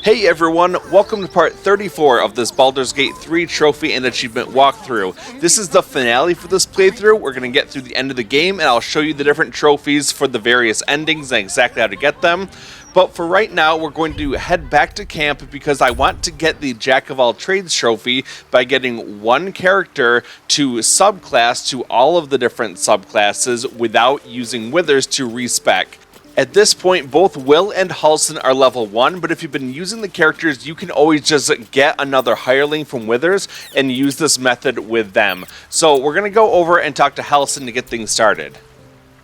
Hey everyone, welcome to part 34 of this Baldur's Gate 3 trophy and achievement walkthrough. This is the finale for this playthrough. We're going to get through the end of the game and I'll show you the different trophies for the various endings and exactly how to get them. But for right now, we're going to head back to camp because I want to get the Jack of all trades trophy by getting one character to subclass to all of the different subclasses without using withers to respec. At this point, both Will and Halsin are level 1, but if you've been using the characters, you can always just get another hireling from Withers and use this method with them. So we're going to go over and talk to Halsin to get things started.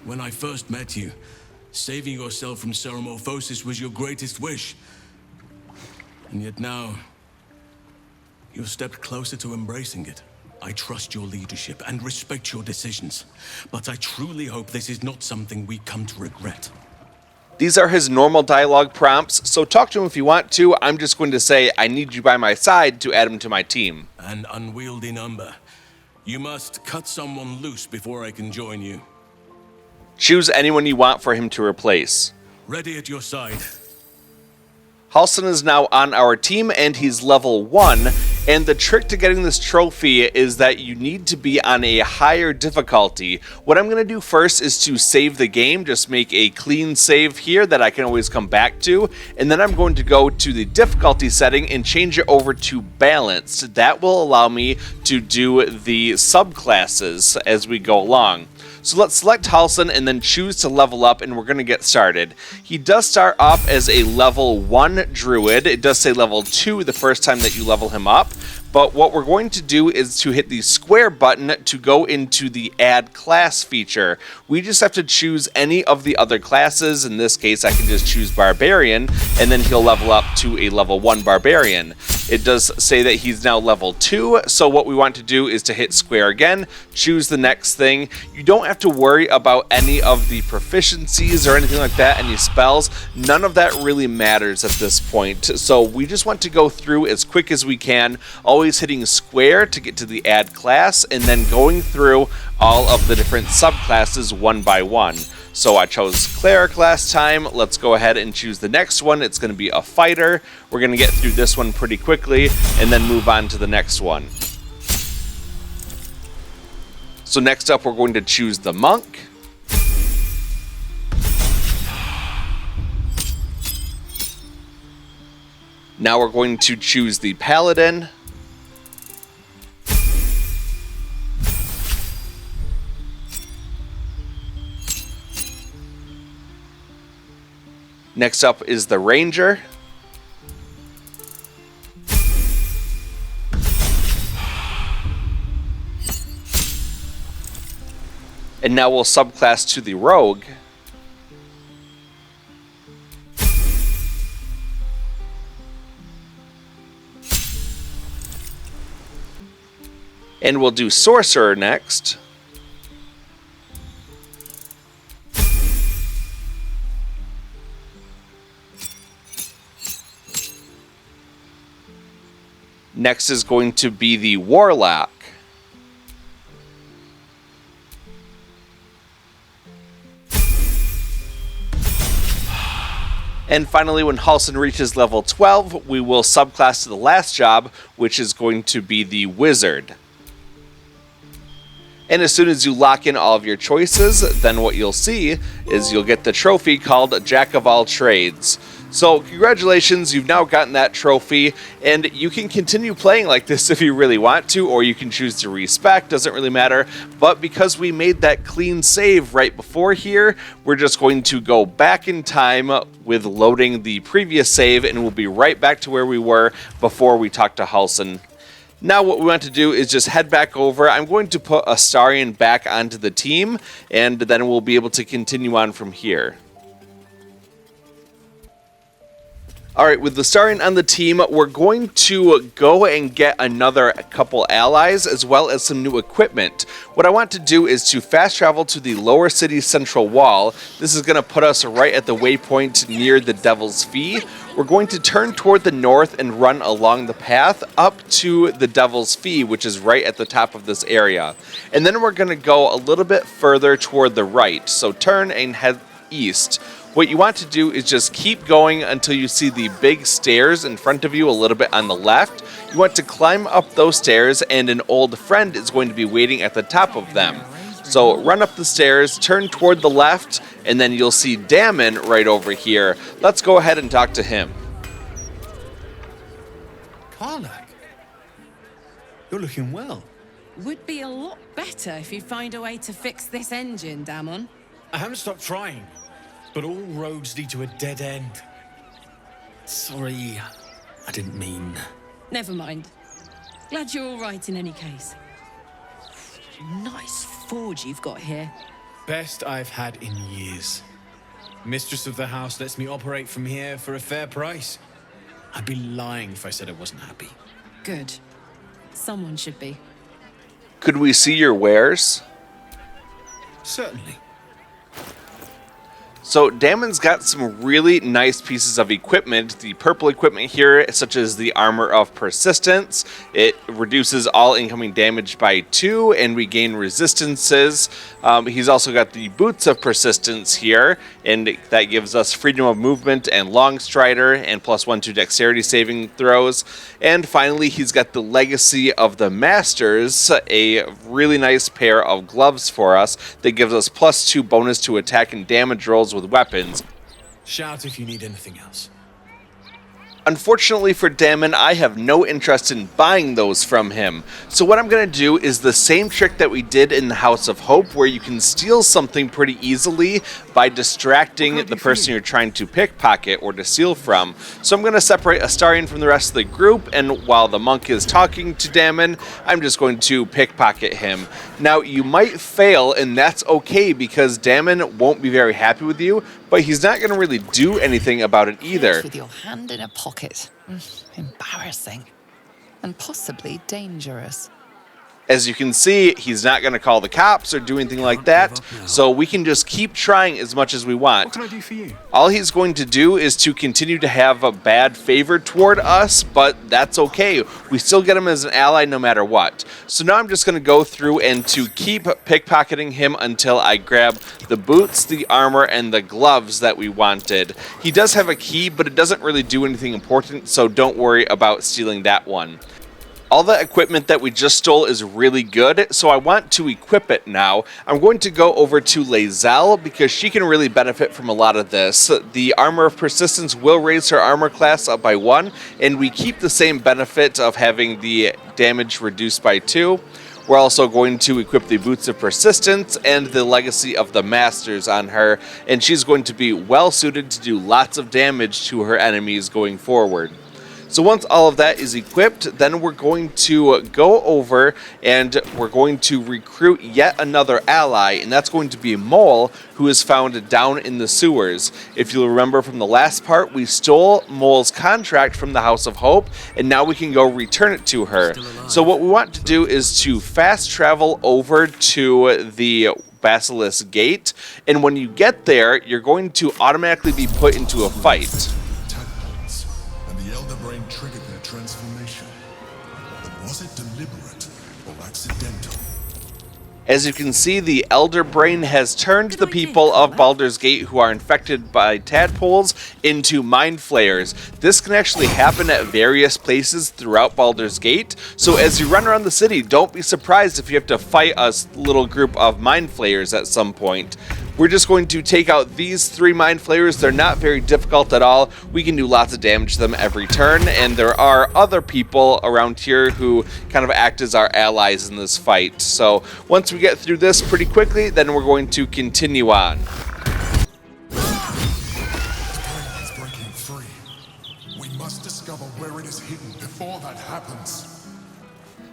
When I first met you, saving yourself from Ceremorphosis was your greatest wish. And yet now, you've stepped closer to embracing it. I trust your leadership and respect your decisions, but I truly hope this is not something we come to regret. These are his normal dialogue prompts, so talk to him if you want to. I'm just going to say, I need you by my side to add him to my team. An unwieldy number. You must cut someone loose before I can join you. Choose anyone you want for him to replace. Ready at your side. Halsin is now on our team and he's level 1, and the trick to getting this trophy is that you need to be on a higher difficulty. What I'm going to do first is to save the game, just make a clean save here that I can always come back to, and then I'm going to go to the difficulty setting and change it over to balanced. That will allow me to do the subclasses as we go along. So let's select Halsin and then choose to level up, and we're going to get started. He does start off as a level 1 druid. It does say level 2 the first time that you level him up. But what we're going to do is to hit the square button to go into the add class feature. We just have to choose any of the other classes. In this case, I can just choose barbarian, and then he'll level up to a level 1 barbarian. It does say that he's now level 2, so what we want to do is to hit square again, choose the next thing. You don't have to worry about any of the proficiencies or anything like that, any spells. None of that really matters at this point. So we just want to go through as quick as we can, always hitting square to get to the add class, and then going through all of the different subclasses one by one. So I chose cleric last time. Let's go ahead and choose the next one. It's going to be a fighter. We're going to get through this one pretty quickly and then move on to the next one. So next up, we're going to choose the monk. Now we're going to choose the paladin. Next up is the ranger. And now we'll subclass to the rogue. And we'll do sorcerer next. Next is going to be the warlock. And finally, when Halsin reaches level 12, we will subclass to the last job, which is going to be the wizard. And as soon as you lock in all of your choices, then what you'll see is you'll get the trophy called Jack of all trades. So congratulations, you've now gotten that trophy, and you can continue playing like this if you really want to, or you can choose to respec, doesn't really matter. But because we made that clean save right before here, we're just going to go back in time with loading the previous save, and we'll be right back to where we were before we talked to Halsin. Now what we want to do is just head back over. I'm going to put Astarion back onto the team, and then we'll be able to continue on from here. Alright, with the Astarion on the team, we're going to go and get another couple allies as well as some new equipment. What I want to do is to fast travel to the lower city's central wall. This is going to put us right at the waypoint near the Devil's Fee. We're going to turn toward the north and run along the path up to the Devil's Fee, which is right at the top of this area. And then we're going to go a little bit further toward the right. So turn and head east. What you want to do is just keep going until you see the big stairs in front of you a little bit on the left. You want to climb up those stairs, and an old friend is going to be waiting at the top of them. So run up the stairs, turn toward the left, and then you'll see Dammon right over here. Let's go ahead and talk to him. Karlach, you're looking well. Would be a lot better if you find a way to fix this engine, Dammon. I haven't stopped trying, but all roads lead to a dead end. Sorry, I didn't mean... Never mind. Glad you're all right in any case. Nice forge you've got here. Best I've had in years. Mistress of the house lets me operate from here for a fair price. I'd be lying if I said I wasn't happy. Good. Someone should be. Could we see your wares? Certainly. So Dammon's got some really nice pieces of equipment. The purple equipment here, such as the Armor of Persistence. It reduces all incoming damage by 2, and we gain resistances. He's also got the Boots of Persistence here, and that gives us freedom of movement and long strider, and +1 to dexterity saving throws. And finally, he's got the Legacy of the Masters, a really nice pair of gloves for us that gives us +2 bonus to attack and damage rolls with weapons. Shout if you need anything else. Unfortunately for Dammon, I have no interest in buying those from him. So what I'm going to do is the same trick that we did in the House of Hope, where you can steal something pretty easily by distracting the person you're trying to pickpocket or to steal from. So I'm going to separate Astarion from the rest of the group, and while the monk is talking to Dammon, I'm just going to pickpocket him. Now, you might fail, and that's okay, because Dammon won't be very happy with you, but he's not going to really do anything about it either. With your hand in a pocket. Embarrassing. And possibly dangerous. As you can see, he's not going to call the cops or do anything like that, so we can just keep trying as much as we want. What can I do for you? All he's going to do is to continue to have a bad favor toward us, but that's okay. We still get him as an ally no matter what. So now I'm just going to go through and to keep pickpocketing him until I grab the boots, the armor, and the gloves that we wanted. He does have a key, but it doesn't really do anything important, so don't worry about stealing that one. All the equipment that we just stole is really good, so I want to equip it now. I'm going to go over to Lae'zel because she can really benefit from a lot of this. The Armor of Persistence will raise her armor class up by 1, and we keep the same benefit of having the damage reduced by 2. We're also going to equip the Boots of Persistence and the Legacy of the Masters on her, and she's going to be well suited to do lots of damage to her enemies going forward. So once all of that is equipped, then we're going to go over and we're going to recruit yet another ally, and that's going to be Mole, who is found down in the sewers. If you'll remember from the last part, we stole Mole's contract from the House of Hope, and now we can go return it to her. So what we want to do is to fast travel over to the Basilisk Gate, and when you get there, you're going to automatically be put into a fight. Triggered their transformation. But was it deliberate or accidental? As you can see, the Elder Brain has turned the people of Baldur's Gate who are infected by tadpoles into mind flayers. This can actually happen at various places throughout Baldur's Gate, so as you run around the city, don't be surprised if you have to fight a little group of mind flayers at some point. We're just going to take out these 3 mind flayers. They're not very difficult at all. We can do lots of damage to them every turn, and there are other people around here who kind of act as our allies in this fight. So once we get through this pretty quickly, then we're going to continue on. It's breaking free. We must discover where it is hidden before that happens.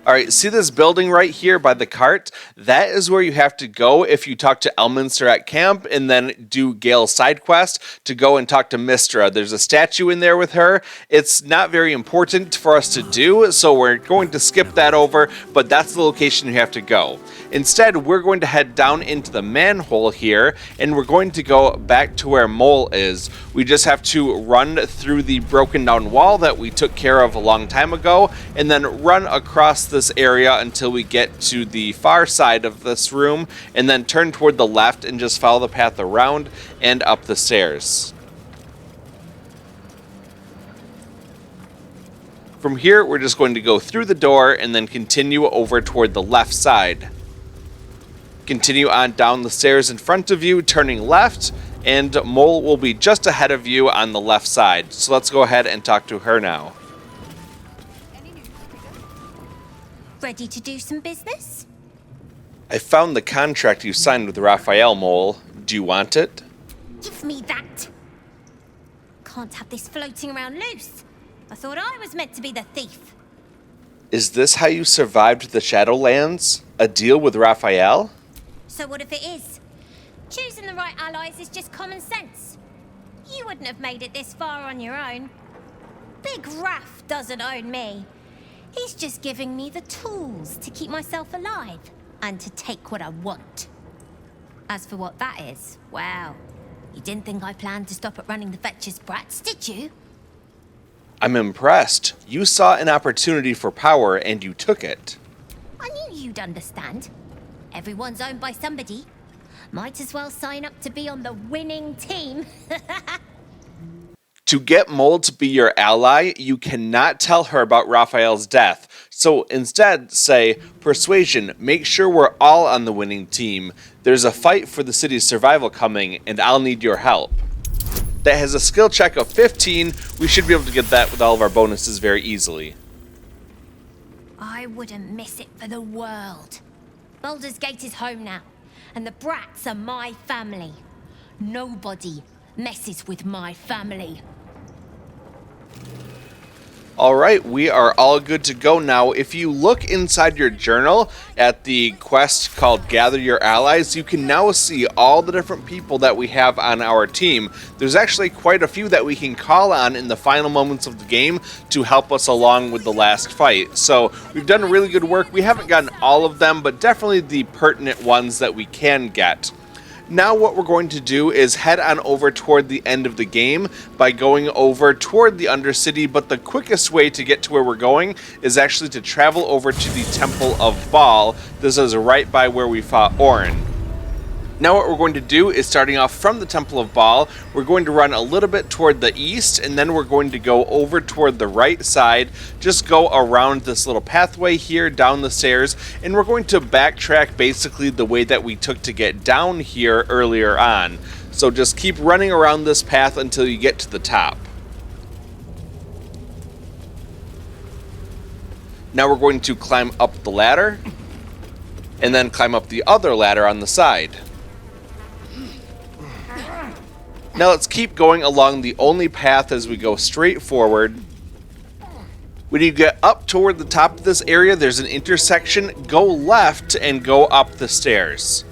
Alright, see this building right here by the cart? That is where you have to go if you talk to Elminster at camp and then do Gale's side quest to go and talk to Mystra. There's a statue in there with her. It's not very important for us to do, so we're going to skip that over, but that's the location you have to go. Instead, we're going to head down into the manhole here, and we're going to go back to where Mole is. We just have to run through the broken down wall that we took care of a long time ago, and then run across the this area until we get to the far side of this room, and then turn toward the left and just follow the path around and up the stairs. From here, we're just going to go through the door and then continue over toward the left side. Continue on down the stairs in front of you, turning left, and Mole will be just ahead of you on the left side. So let's go ahead and talk to her now. Ready to do some business? I found the contract you signed with Raphael, Mole. Do you want it? Give me that! Can't have this floating around loose. I thought I was meant to be the thief. Is this how you survived the Shadowlands? A deal with Raphael? So what if it is? Choosing the right allies is just common sense. You wouldn't have made it this far on your own. Big Raph doesn't own me. He's just giving me the tools to keep myself alive and to take what I want. As for what that is, well, you didn't think I planned to stop at running the Fetcher's brats, did you? I'm impressed. You saw an opportunity for power and you took it. I knew you'd understand. Everyone's owned by somebody. Might as well sign up to be on the winning team. To get Mole to be your ally, you cannot tell her about Raphael's death. So instead, say, Persuasion, make sure we're all on the winning team. There's a fight for the city's survival coming, and I'll need your help. That has a skill check of 15. We should be able to get that with all of our bonuses very easily. I wouldn't miss it for the world. Baldur's Gate is home now, and the brats are my family. Nobody messes with my family. Alright, we are all good to go now. If you look inside your journal at the quest called Gather Your Allies, you can now see all the different people that we have on our team. There's actually quite a few that we can call on in the final moments of the game to help us along with the last fight. So we've done really good work. We haven't gotten all of them, but definitely the pertinent ones that we can get. Now what we're going to do is head on over toward the end of the game by going over toward the Undercity, but the quickest way to get to where we're going is actually to travel over to the Temple of Baal. This is right by where we fought Orin. Now what we're going to do is, starting off from the Temple of Baal, we're going to run a little bit toward the east, and then we're going to go over toward the right side, just go around this little pathway here, down the stairs, and we're going to backtrack basically the way that we took to get down here earlier on. So just keep running around this path until you get to the top. Now we're going to climb up the ladder, and then climb up the other ladder on the side. Now let's keep going along the only path as we go straight forward. When you get up toward the top of this area, there's an intersection. Go left and go up the stairs.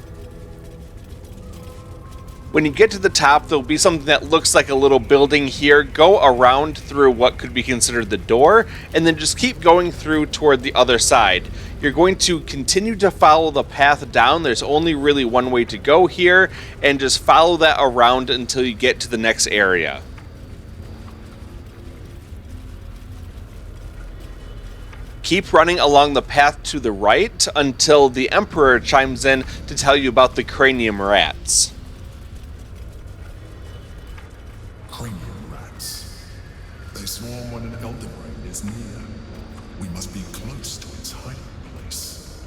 When you get to the top, there'll be something that looks like a little building here. Go around through what could be considered the door, and then just keep going through toward the other side. You're going to continue to follow the path down. There's only really one way to go here, and just follow that around until you get to the next area. Keep running along the path to the right until the Emperor chimes in to tell you about the cranium rats. Cranium rats. They swarm when an Elden Ring is near. We must be close to its hiding place.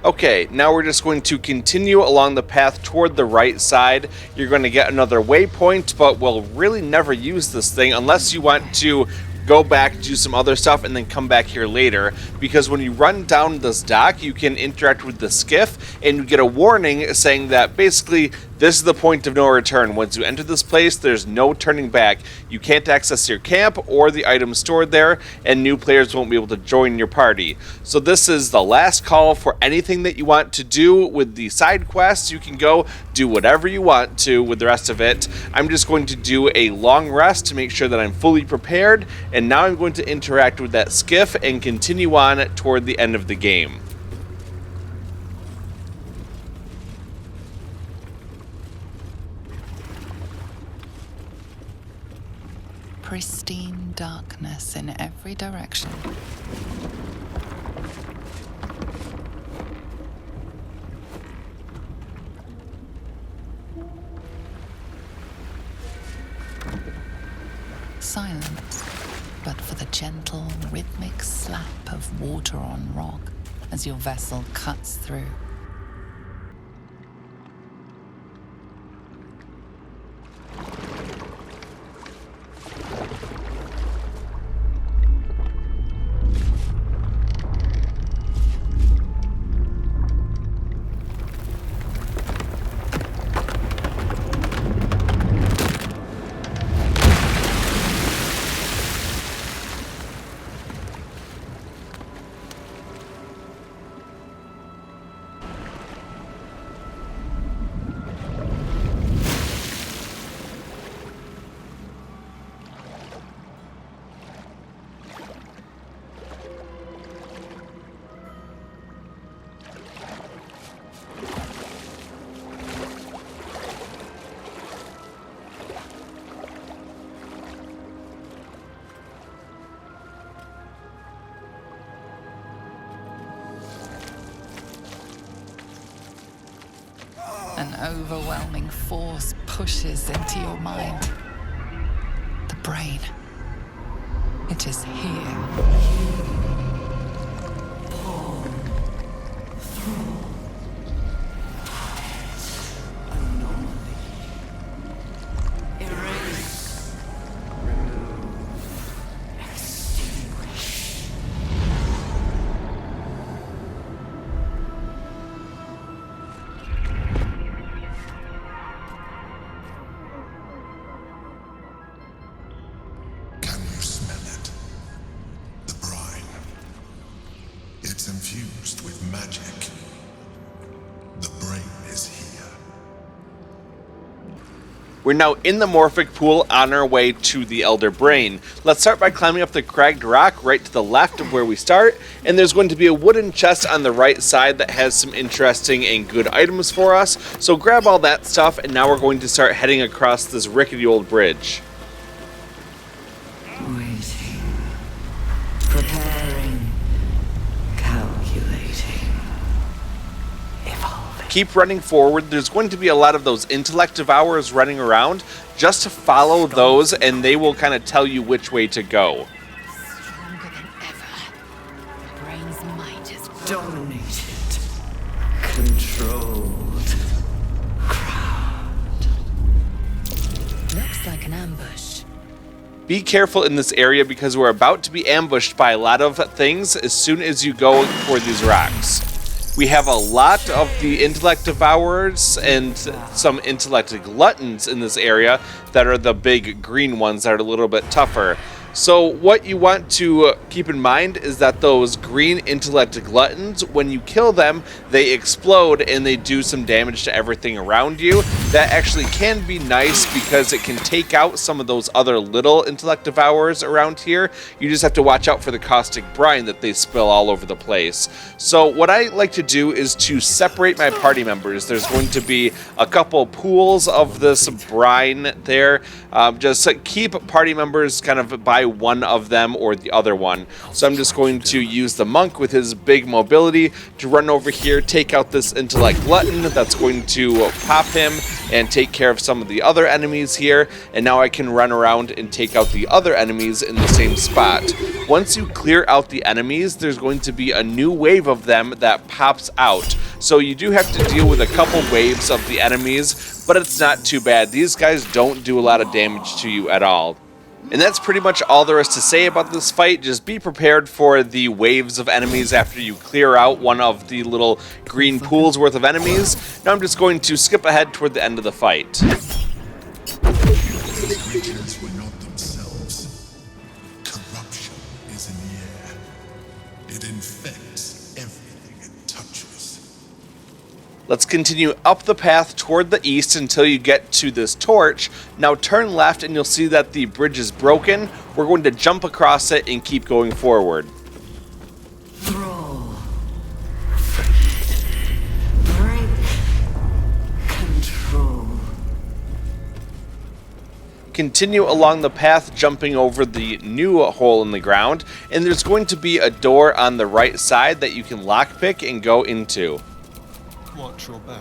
Okay, now we're just going to continue along the path toward the right side. You're going to get another waypoint, but we'll really never use this thing unless you want to go back, do some other stuff, and then come back here later, because when you run down this dock, you can interact with the skiff, and you get a warning saying that basically this is the point of no return. Once you enter this place, there's no turning back. You can't access your camp or the items stored there, and new players won't be able to join your party. So this is the last call for anything that you want to do with the side quests. You can go do whatever you want to with the rest of it. I'm just going to do a long rest to make sure that I'm fully prepared, and now I'm going to interact with that skiff and continue on toward the end of the game. Pristine darkness in every direction. but for the gentle, rhythmic slap of water on rock as your vessel cuts through. An overwhelming force pushes into your mind. The brain. It is here. Can you smell it? The brine. It's infused with magic. The brain is here. We're now in the Morphic pool on our way to the Elder Brain. Let's start by climbing up the cragged rock right to the left of where we start, and there's going to be a wooden chest on the right side that has some interesting and good items for us. So grab all that stuff, and now we're going to start heading across this rickety old bridge. Waiting. Preparing. Calculating. Evolving. Keep running forward. There's going to be a lot of those intellect devourers running around. Just to follow those, and they will kind of tell you which way to go. Stronger than ever. The brain's might is Dominated. Controlled. Crowned. looks like an ambush. Be careful in this area because we're about to be ambushed by a lot of things as soon as you go for these rocks. We have a lot of the intellect devourers and some intellect gluttons in this area that are the big green ones that are a little bit tougher. So what you want to keep in mind is that those green intellect gluttons, when you kill them, they explode and they do some damage to everything around you. That actually can be nice because it can take out some of those other little intellect devourers around here. You just have to watch out for the caustic brine that they spill all over the place. So what I like to do is to separate my party members. There's going to be a couple pools of this brine there. Just keep party members kind of by one of them or the other one. So I'm just going to use the monk with his big mobility to run over here, take out this intellect glutton that's going to pop him and take care of some of the other enemies here. And now I can run around and take out the other enemies in the same spot. Once you clear out the enemies, there's going to be a new wave of them that pops out. So you do have to deal with a couple waves of the enemies, but it's not too bad. These guys don't do a lot of damage to you at all. And that's pretty much all there is to say about this fight. Just be prepared for the waves of enemies after you clear out one of the little green pools worth of enemies. Now I'm just going to skip ahead toward the end of the fight. These creatures were not themselves. Corruption is in the air. It infects everything it touches. Let's continue up the path toward the east until you get to this torch. Now turn left and you'll see that the bridge is broken. We're going to jump across it and keep going forward. Thrall. Freed. Break. Control. Continue along the path, jumping over the new hole in the ground, and there's going to be a door on the right side that you can lockpick and go into. Watch your back.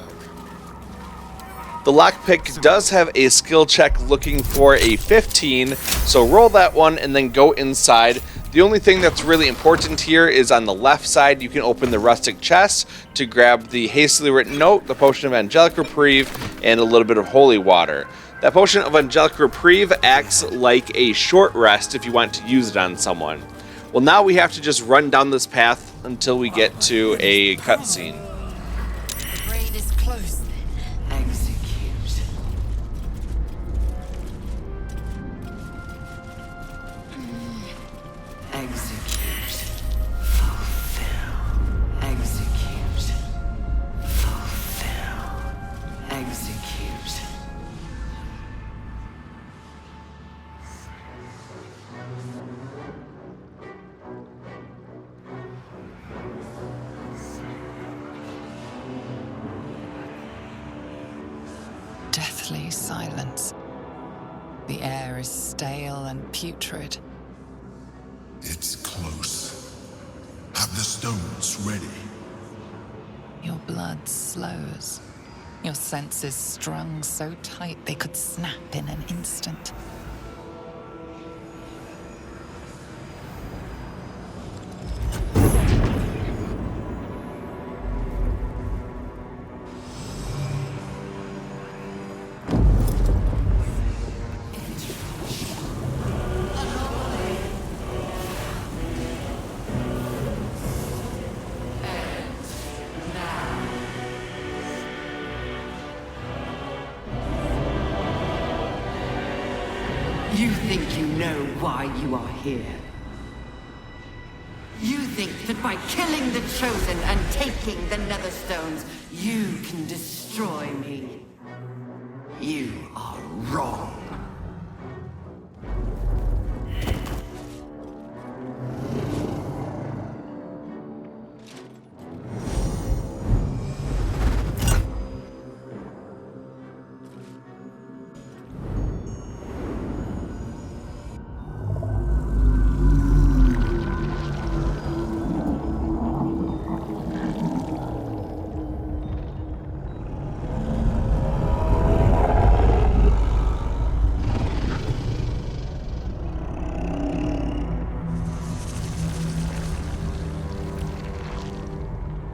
The lockpick does have a skill check looking for a 15, so roll that one and then go inside. The only thing that's really important here is on the left side, you can open the rustic chest to grab the hastily written note, the potion of angelic reprieve, and a little bit of holy water. That potion of angelic reprieve acts like a short rest if you want to use it on someone. Well, now we have to just run down this path until we get to a cutscene. The raid is close then. Execute. Execute. Fulfill. Execute. Fulfill. Execute. Deathly silence. The air is stale and putrid. It's close. Have the stones ready. Your blood slows. Your senses strung so tight they could snap in an instant. You think you know why you are here? You think that by killing the Chosen and taking the Netherstones, you can destroy me? You are wrong.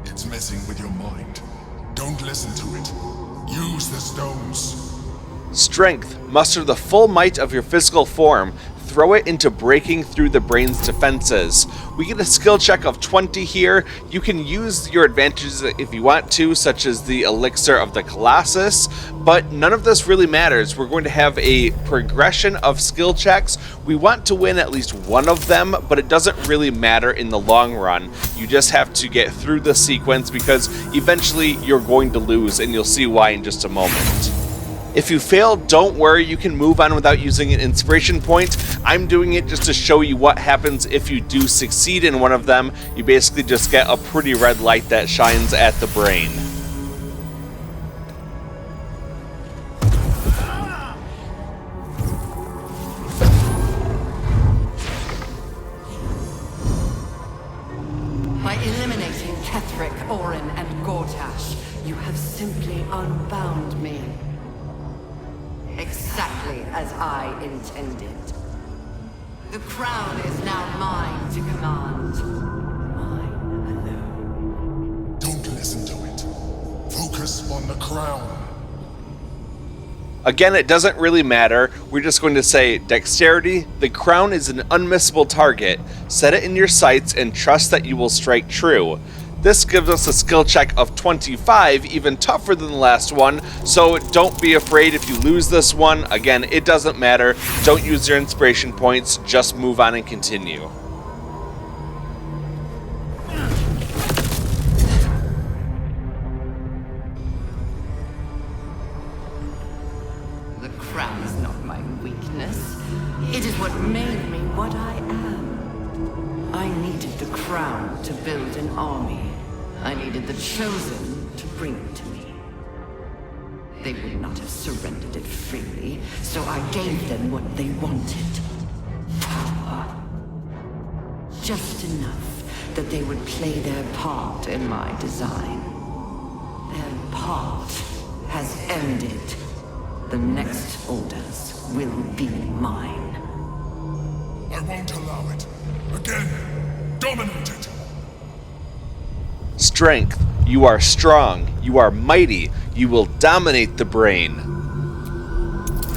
It's messing with your mind. Don't listen to it. Use the stones. Strength. Muster the full might of your physical form. Throw it into breaking through the brain's defenses. We get a skill check of 20 here. You can use your advantages if you want to, such as the Elixir of the Colossus, but none of this really matters. We're going to have a progression of skill checks. We want to win at least one of them, but it doesn't really matter in the long run. You just have to get through the sequence because eventually you're going to lose, and you'll see why in just a moment. If you fail, don't worry, you can move on without using an inspiration point. I'm doing it just to show you what happens if you do succeed in one of them. You basically just get a pretty red light that shines at the brain. By eliminating Ketheric, Orin, and Gortash, you have simply unbound me. Exactly as I intended. The crown is now mine to command. Mine alone. Don't listen to it. Focus on the crown. Again, it doesn't really matter. We're just going to say dexterity. The crown is an unmissable target. Set it in your sights and trust that you will strike true. This gives us a skill check of 25, even tougher than the last one, so don't be afraid if you lose this one. Again, it doesn't matter. Don't use your inspiration points, just move on and continue. The crown is not my weakness. It is what made me what I am. I needed the crown to build an army. I needed the Chosen to bring it to me. They would not have surrendered it freely, so I gave them what they wanted. Power. Just enough that they would play their part in my design. Their part has ended. The next orders will be mine. I won't allow it. Again, dominate it. Strength. You are strong. You are mighty. You will dominate the brain.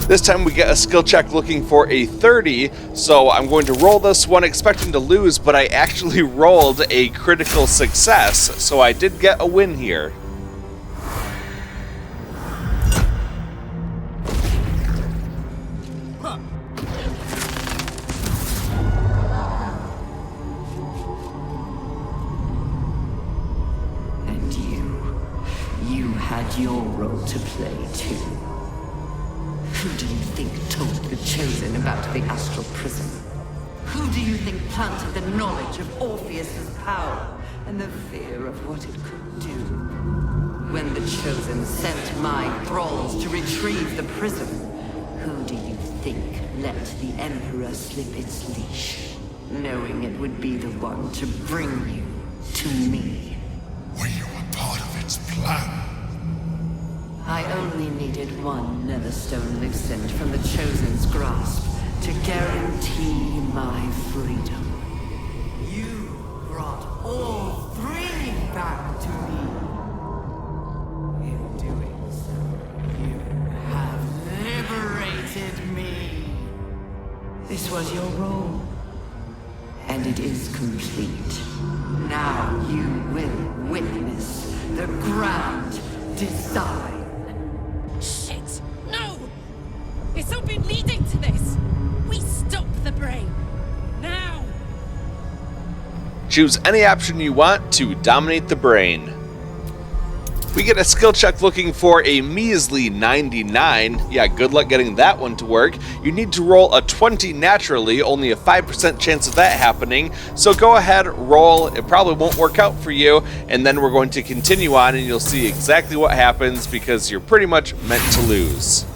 This time we get a skill check looking for a 30, so I'm going to roll this one expecting to lose, but I actually rolled a critical success, so I did get a win here. And you had your role to play too. Who do you think told the Chosen about the astral prism? Who do you think planted the knowledge of Orpheus's power and the fear of what it could do? When the Chosen sent my thralls to retrieve the prism, who do you think let the Emperor slip its leash, knowing it would be the one to bring you to me? We were part of its plan. I only needed one Netherstone loosened from the Chosen's grasp to guarantee my freedom. You brought all three back to me. In doing so, you have liberated me. This was your role, and it is complete. Now you will witness the grand design. Shit! No! It's all been leading to this! We stop the brain! Now! Choose any option you want to dominate the brain. We get a skill check looking for a measly 99. Yeah, good luck getting that one to work. You need to roll a 20 naturally, only a 5% chance of that happening. So go ahead, roll. It probably won't work out for you, and then we're going to continue on and you'll see exactly what happens because you're pretty much meant to lose.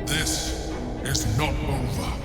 This is not over.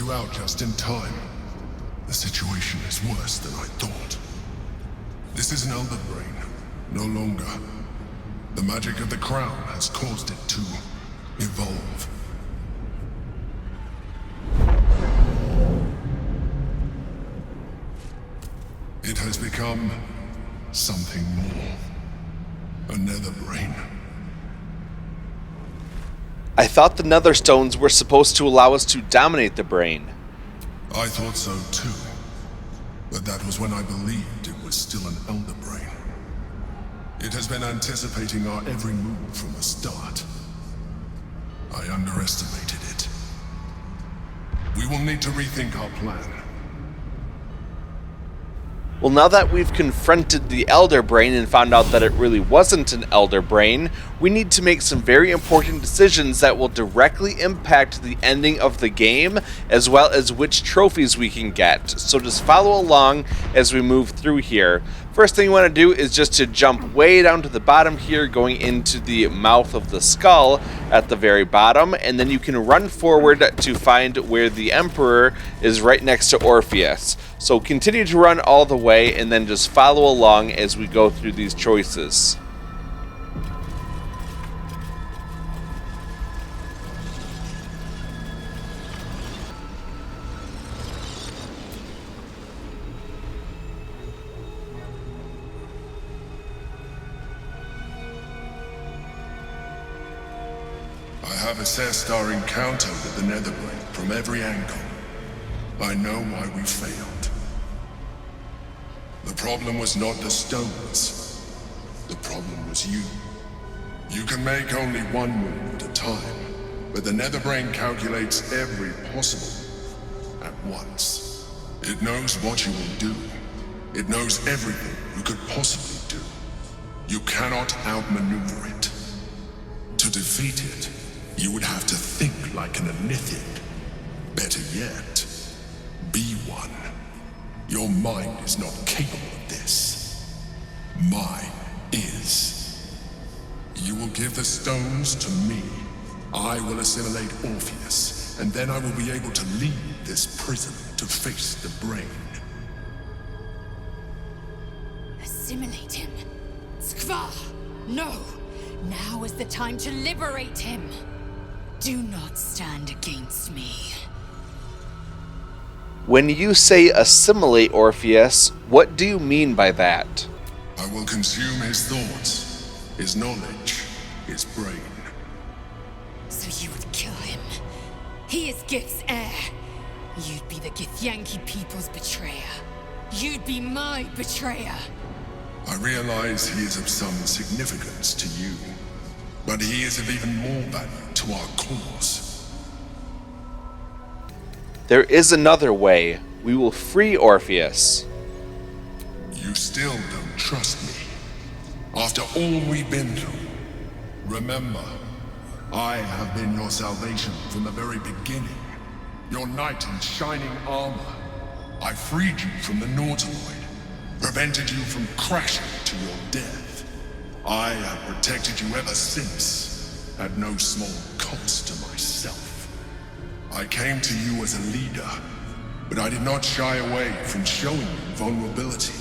you out just in time. The situation is worse than I thought. This is an Elder Brain, no longer. The magic of the crown has caused it to evolve. It has become something more. A nether brain. I thought the nether stones were supposed to allow us to dominate the brain. I thought so too. But that was when I believed it was still an Elder Brain. It has been anticipating our every move from the start. I underestimated it. We will need to rethink our plan. Well, now that we've confronted the Elder Brain and found out that it really wasn't an Elder Brain, we need to make some very important decisions that will directly impact the ending of the game, as well as which trophies we can get. So just follow along as we move through here. First thing you want to do is just to jump way down to the bottom here, going into the mouth of the skull at the very bottom, and then you can run forward to find where the Emperor is right next to Orpheus. So continue to run all the way and then just follow along as we go through these choices. I have assessed our encounter with the Netherbrain from every angle. I know why we failed. The problem was not the stones. The problem was you. You can make only one move at a time, but the Netherbrain calculates every possible move at once. It knows what you will do. It knows everything you could possibly do. You cannot outmaneuver it. To defeat it, you would have to think like an Anithian. Better yet, be one. Your mind is not capable of this. Mine is. You will give the stones to me. I will assimilate Orpheus, and then I will be able to leave this prison to face the brain. Assimilate him. Skvar! No! Now is the time to liberate him. Do not stand against me. When you say assimilate Orpheus, what do you mean by that? I will consume his thoughts, his knowledge, his brain. So you would kill him. He is Gith's heir. You'd be the Githyanki people's betrayer. You'd be my betrayer. I realize he is of some significance to you, but he is of even more value to our cause. There is another way. We will free Orpheus. You still don't trust me. After all we've been through, remember, I have been your salvation from the very beginning. Your knight in shining armor. I freed you from the Nautiloid, prevented you from crashing to your death. I have protected you ever since, at no small cost to myself. I came to you as a leader, but I did not shy away from showing you vulnerability.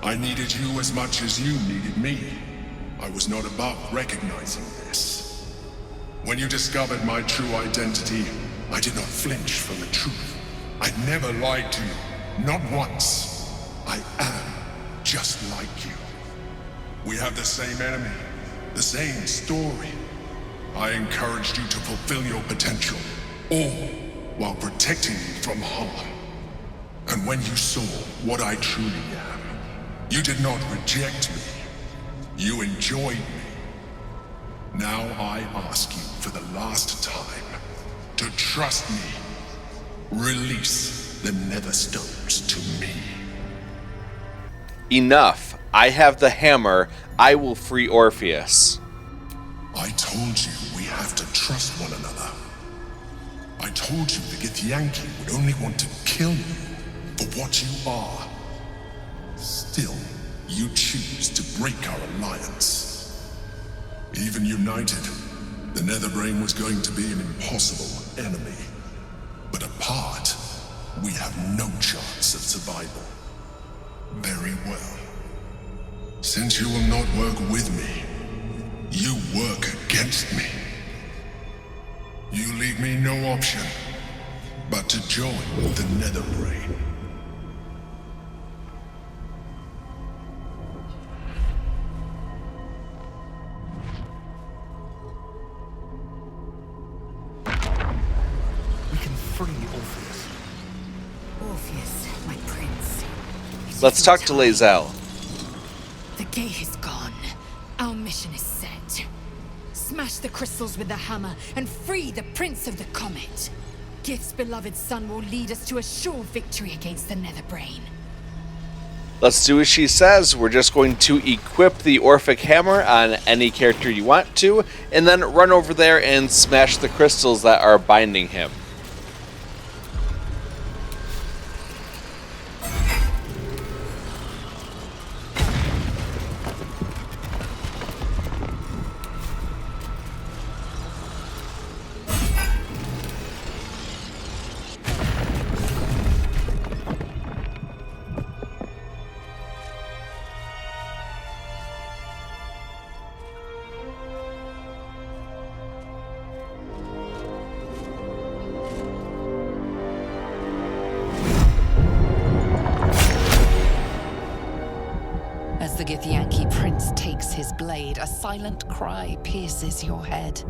I needed you as much as you needed me. I was not above recognizing this. When you discovered my true identity, I did not flinch from the truth. I never lied to you, not once. I am just like you. We have the same enemy, the same story. I encouraged you to fulfill your potential, all while protecting you from harm. And when you saw what I truly am, you did not reject me. You enjoyed me. Now I ask you for the last time to trust me. Release the Netherstones to me. Enough. I have the hammer. I will free Orpheus. I told you we have to trust one another. I told you the Githyanki would only want to kill you for what you are. Still, you choose to break our alliance. Even united, the Netherbrain was going to be an impossible enemy. But apart, we have no chance of survival. Very well. Since you will not work with me, you work against me. You leave me no option but to join the Netherbrain. We can free Orpheus. Orpheus, my prince. It Let's is talk to time. Lae'zel. The gate is gone. Our mission is set. Smash the crystals with the hammer and free the Prince of the Comet. Gith's beloved son will lead us to a sure victory against the Netherbrain. Let's do as she says. We're just going to equip the Orphic hammer on any character you want to, and then run over there and smash the crystals that are binding him. As the Githyanki prince takes his blade, a silent cry pierces your head.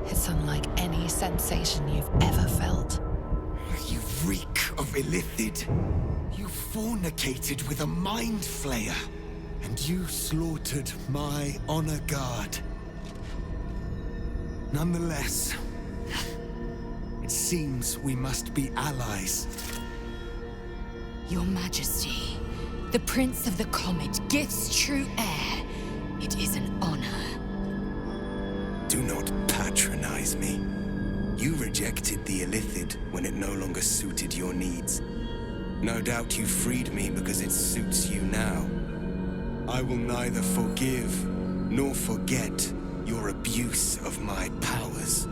It's unlike any sensation you've ever felt. You reek of Illithid. You fornicated with a mind flayer. And you slaughtered my honor guard. Nonetheless, it seems we must be allies. Your Majesty, the Prince of the Comet, Gith's true heir. It is an honor. Do not patronize me. You rejected the Illithid when it no longer suited your needs. No doubt you freed me because it suits you now. I will neither forgive nor forget your abuse of my powers.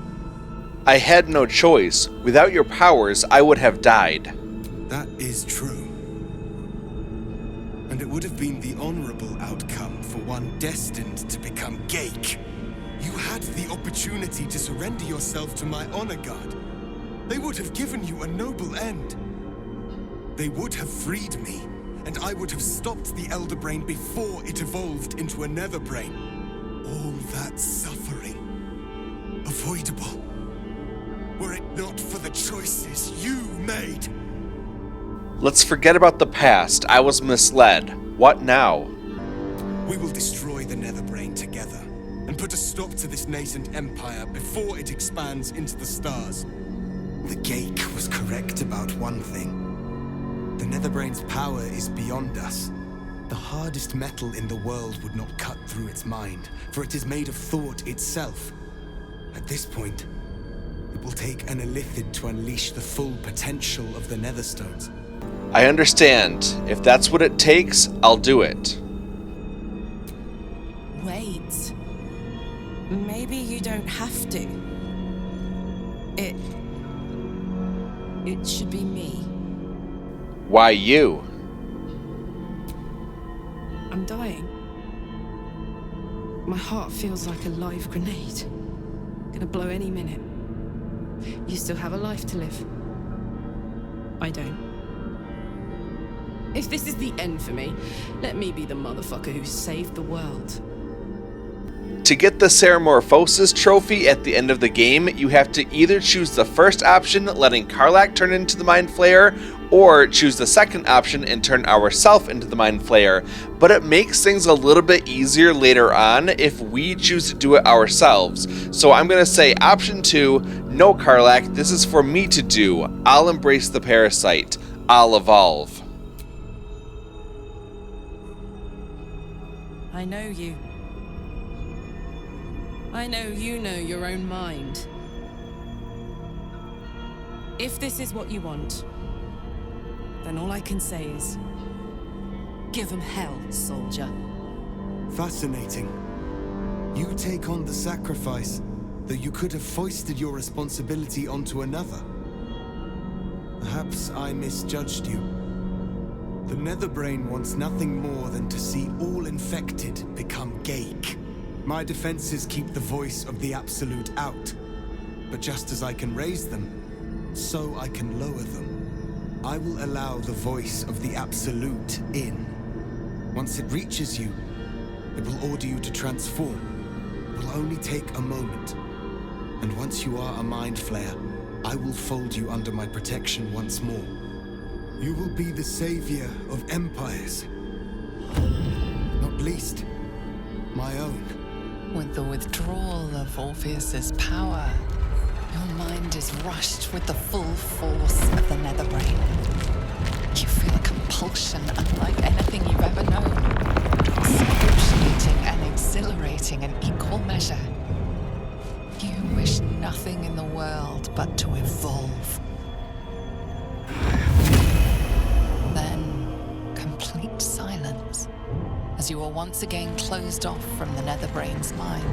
I had no choice. Without your powers, I would have died. That is true. And it would have been the honorable outcome for one destined to become Gake. You had the opportunity to surrender yourself to my honor guard. They would have given you a noble end. They would have freed me, and I would have stopped the Elder Brain before it evolved into a Nether Brain. All that suffering, avoidable, were it not for the choices you made. Let's forget about the past. I was misled. What now? We will destroy the Netherbrain together, and put a stop to this nascent empire before it expands into the stars. The Gake was correct about one thing. The Netherbrain's power is beyond us. The hardest metal in the world would not cut through its mind, for it is made of thought itself. At this point, it will take an Illithid to unleash the full potential of the Netherstones. I understand. If that's what it takes, I'll do it. Wait. Maybe you don't have to. It should be me. Why you? I'm dying. My heart feels like a live grenade. Gonna blow any minute. You still have a life to live. I don't. If this is the end for me, let me be the motherfucker who saved the world. To get the Ceremorphosis trophy at the end of the game, you have to either choose the first option, letting Karlach turn into the Mind Flayer, or choose the second option and turn ourselves into the Mind Flayer. But it makes things a little bit easier later on if we choose to do it ourselves. So I'm going to say option 2, no Karlach, this is for me to do. I'll embrace the parasite. I'll evolve. I know you. I know you know your own mind. If this is what you want, then all I can say is, give 'em hell, soldier. Fascinating. You take on the sacrifice, though you could have foisted your responsibility onto another. Perhaps I misjudged you. The Netherbrain wants nothing more than to see all infected become Ghaik. My defenses keep the voice of the Absolute out. But just as I can raise them, so I can lower them. I will allow the voice of the Absolute in. Once it reaches you, it will order you to transform. It will only take a moment. And once you are a Mind Flayer, I will fold you under my protection once more. You will be the savior of empires. Not least, my own. With the withdrawal of Orpheus's power, your mind is rushed with the full force of the Netherbrain. You feel a compulsion unlike anything you've ever known. Excruciating and exhilarating in equal measure. You wish nothing in the world but to evolve. Then, complete silence, as you are once again closed off from the Netherbrain's mind.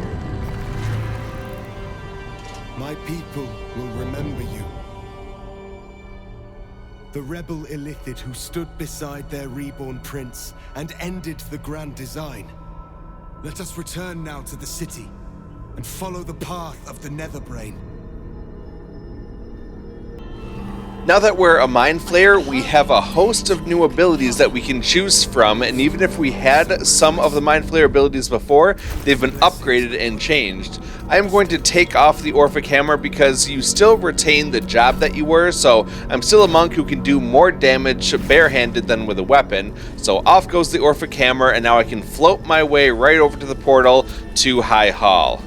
My people will remember you. The rebel Illithid who stood beside their reborn prince and ended the grand design. Let us return now to the city and follow the path of the Netherbrain. Now that we're a Mind Flayer, we have a host of new abilities that we can choose from, and even if we had some of the Mind Flayer abilities before, they've been upgraded and changed. I'm going to take off the Orphic Hammer because you still retain the job that you were, so I'm still a monk who can do more damage barehanded than with a weapon. So off goes the Orphic Hammer, and now I can float my way right over to the portal to High Hall.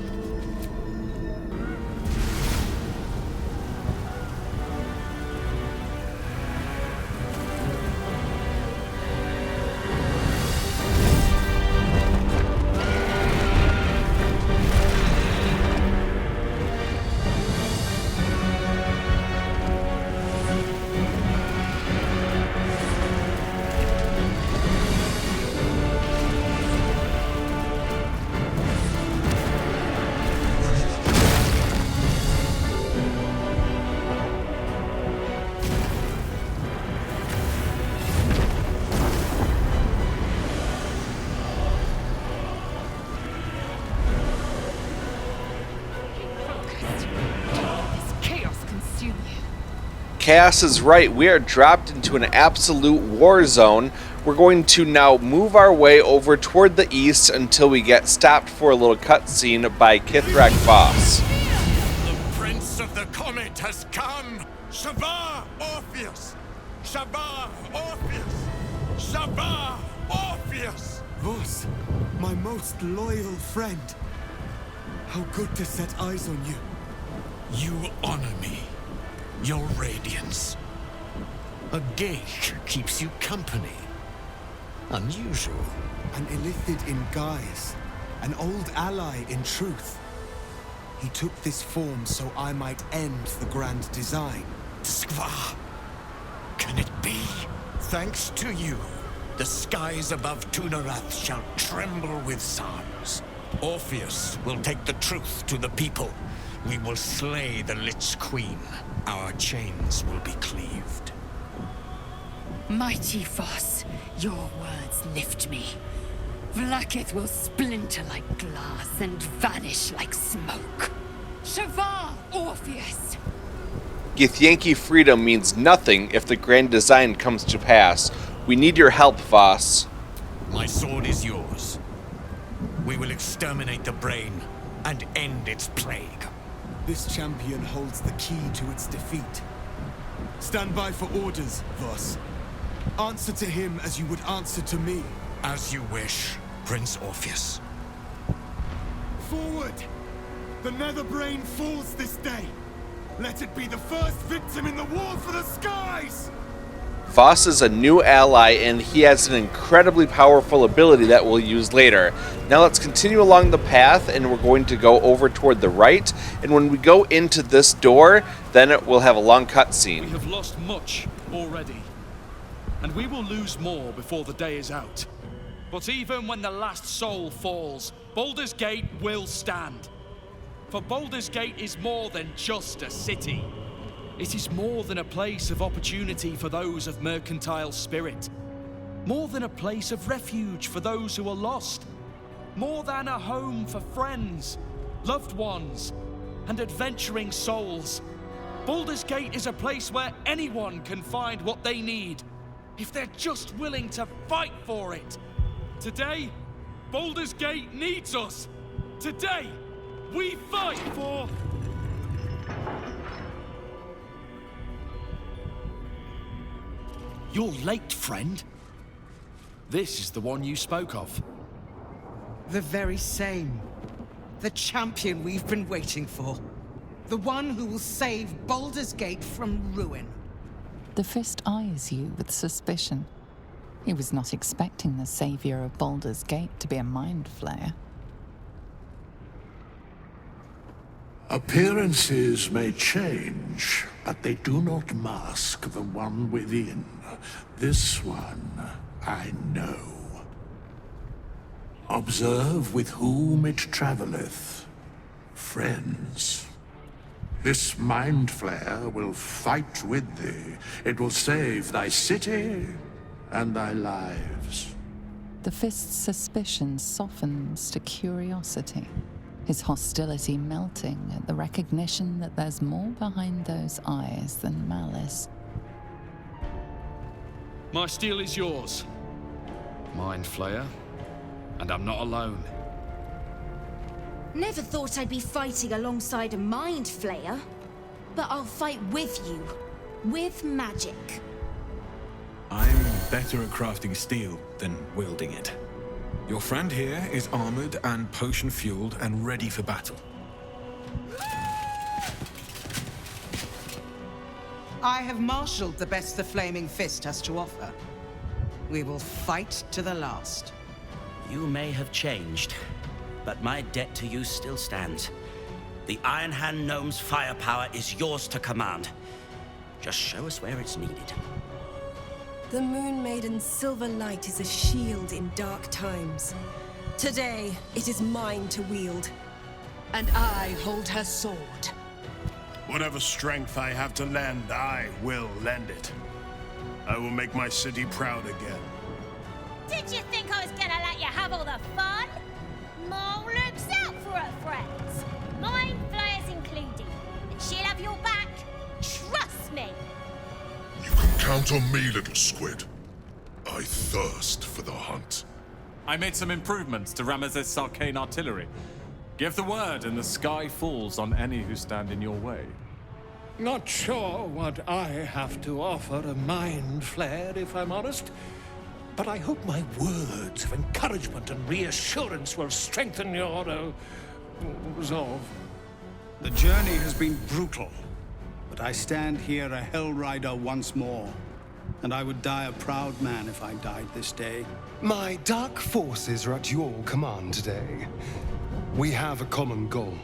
Chaos is right. We are dropped into an absolute war zone. We're going to now move our way over toward the east until we get stopped for a little cutscene by Kithrak Voss. The Prince of the Comet has come! Shabbat Orpheus! Shabbat Orpheus! Shabbat Orpheus! Voss, my most loyal friend. How good to set eyes on you. You honor me. Your radiance. A Ghaik keeps you company. Unusual. An Illithid in guise. An old ally in truth. He took this form so I might end the grand design. Skva! Can it be? Thanks to you, the skies above Tunarath shall tremble with psalms. Orpheus will take the truth to the people. We will slay the Lich Queen. Our chains will be cleaved. Mighty Voss, your words lift me. Vlaakith will splinter like glass and vanish like smoke. Shabbat, Orpheus! Githyanki freedom means nothing if the grand design comes to pass. We need your help, Voss. My sword is yours. We will exterminate the brain and end its plague. This champion holds the key to its defeat. Stand by for orders, Voss. Answer to him as you would answer to me. As you wish, Prince Orpheus. Forward! The Netherbrain falls this day. Let it be the first victim in the war for the skies! Voss is a new ally, and he has an incredibly powerful ability that we'll use later. Now let's continue along the path, and we're going to go over toward the right, and when we go into this door, then we'll have a long cutscene. We have lost much already, and we will lose more before the day is out. But even when the last soul falls, Baldur's Gate will stand. For Baldur's Gate is more than just a city. It is more than a place of opportunity for those of mercantile spirit. More than a place of refuge for those who are lost. More than a home for friends, loved ones, and adventuring souls. Baldur's Gate is a place where anyone can find what they need, if they're just willing to fight for it. Today, Baldur's Gate needs us. Today, we fight for... You're late, friend. This is the one you spoke of. The very same. The champion we've been waiting for. The one who will save Baldur's Gate from ruin. The Fist eyes you with suspicion. He was not expecting the savior of Baldur's Gate to be a mind flayer. Appearances may change, but they do not mask the one within. This one I know. Observe with whom it travelleth. Friends. This mind flayer will fight with thee. It will save thy city and thy lives. The Fist's suspicion softens to curiosity, his hostility melting at the recognition that there's more behind those eyes than malice. My steel is yours, Mind Flayer, and I'm not alone. Never thought I'd be fighting alongside a Mind Flayer, but I'll fight with you, with magic. I'm better at crafting steel than wielding it. Your friend here is armored and potion-fueled and ready for battle. I have marshaled the best the Flaming Fist has to offer. We will fight to the last. You may have changed, but my debt to you still stands. The Iron Hand Gnome's firepower is yours to command. Just show us where it's needed. The Moon Maiden's silver light is a shield in dark times. Today, it is mine to wield. And I hold her sword. Whatever strength I have to lend, I will lend it. I will make my city proud again. Did you think I was gonna let you have all the fun? Mole looks out for her friends. Mind Flayers included. And she'll have your back. Trust me. You can count on me, little squid. I thirst for the hunt. I made some improvements to Ramesses' arcane artillery. Give the word and the sky falls on any who stand in your way. Not sure what I have to offer a mind flare, if I'm honest. But I hope my words of encouragement and reassurance will strengthen your, resolve. The journey has been brutal, but I stand here a Hell Rider once more. And I would die a proud man if I died this day. My dark forces are at your command today. We have a common goal.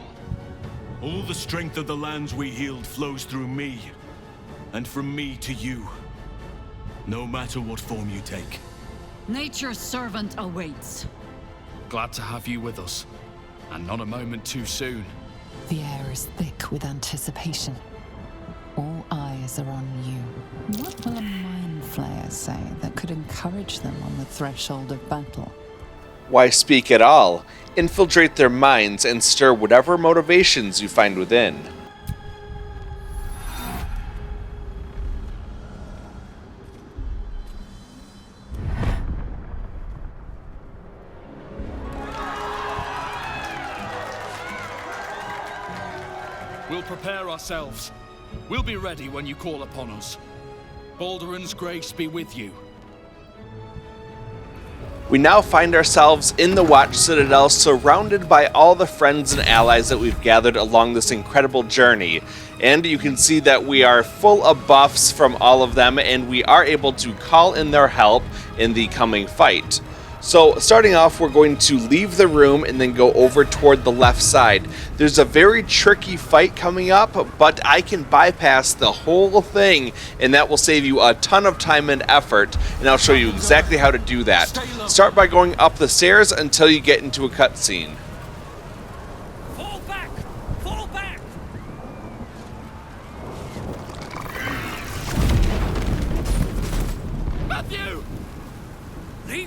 All the strength of the lands we healed flows through me, and from me to you. No matter what form you take. Nature's servant awaits. Glad to have you with us, and not a moment too soon. The air is thick with anticipation. All eyes are on you. What will a mind flayer say that could encourage them on the threshold of battle? Why speak at all? Infiltrate their minds and stir whatever motivations you find within. We'll prepare ourselves. We'll be ready when you call upon us. Balduran's grace be with you. We now find ourselves in the Watch Citadel, surrounded by all the friends and allies that we've gathered along this incredible journey. And you can see that we are full of buffs from all of them, and we are able to call in their help in the coming fight. So starting off, we're going to leave the room and then go over toward the left side. There's a very tricky fight coming up, but I can bypass the whole thing, and that will save you a ton of time and effort, and I'll show you exactly how to do that. Start by going up the stairs until you get into a cutscene. Fall back! Fall back!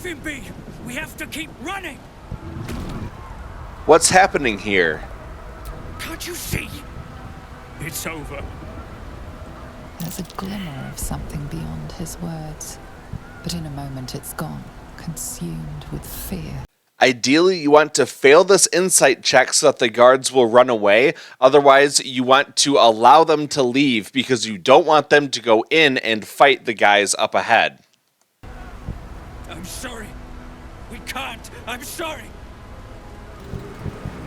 him be! We have to keep running! What's happening here? Can't you see? It's over. There's a glimmer of something beyond his words, but in a moment it's gone, consumed with fear. Ideally, you want to fail this insight check so that the guards will run away. Otherwise, you want to allow them to leave because you don't want them to go in and fight the guys up ahead. I'm sorry. We can't. I'm sorry.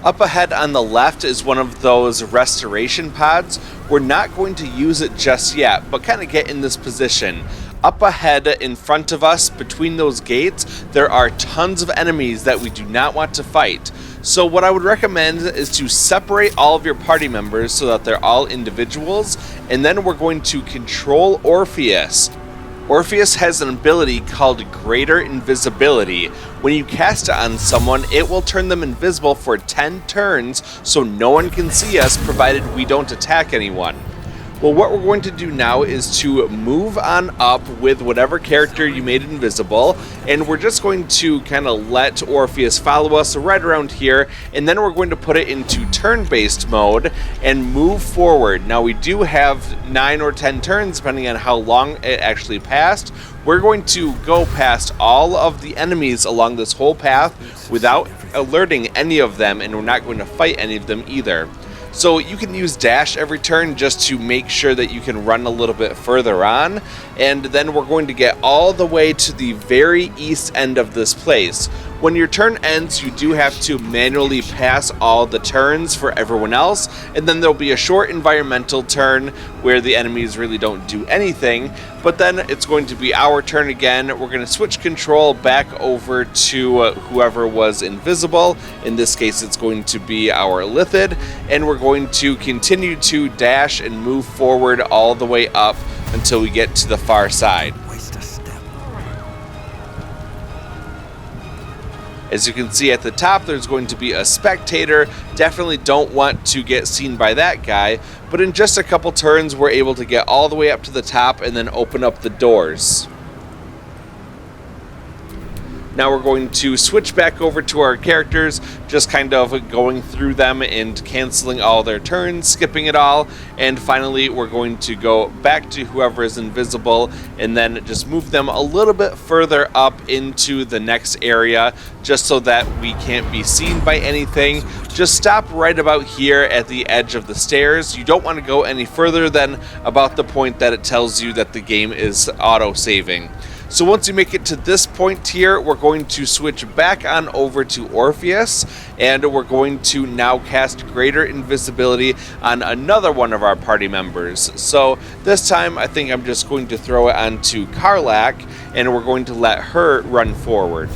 Up ahead on the left is one of those restoration pods. We're not going to use it just yet, but kind of get in this position. Up ahead in front of us, between those gates, there are tons of enemies that we do not want to fight. So what I would recommend is to separate all of your party members so that they're all individuals, and then we're going to control Orpheus. Orpheus has an ability called Greater Invisibility. When you cast it on someone, it will turn them invisible for 10 turns so no one can see us provided we don't attack anyone. Well, what we're going to do now is to move on up with whatever character you made invisible, and we're just going to kind of let Orpheus follow us right around here, and then we're going to put it into turn-based mode and move forward. Now, we do have 9 or 10 turns, depending on how long it actually passed. We're going to go past all of the enemies along this whole path without alerting any of them, and we're not going to fight any of them either. So you can use dash every turn just to make sure that you can run a little bit further on, and then we're going to get all the way to the very east end of this place. When your turn ends, you do have to manually pass all the turns for everyone else, and then there'll be a short environmental turn where the enemies really don't do anything, but then it's going to be our turn again. We're going to switch control back over to whoever was invisible. In this case, it's going to be our Lithid, and we're going to continue to dash and move forward all the way up until we get to the far side. As you can see at the top, there's going to be a spectator. Definitely don't want to get seen by that guy, but in just a couple turns, we're able to get all the way up to the top and then open up the doors. Now we're going to switch back over to our characters, just kind of going through them and canceling all their turns, skipping it all, and finally we're going to go back to whoever is invisible and then just move them a little bit further up into the next area just so that we can't be seen by anything. Just stop right about here at the edge of the stairs. You don't want to go any further than about the point that it tells you that the game is auto-saving. So once you make it to this point here, we're going to switch back on over to Orpheus, and we're going to now cast Greater Invisibility on another one of our party members. So this time, I think I'm just going to throw it onto Karlach, and we're going to let her run forward.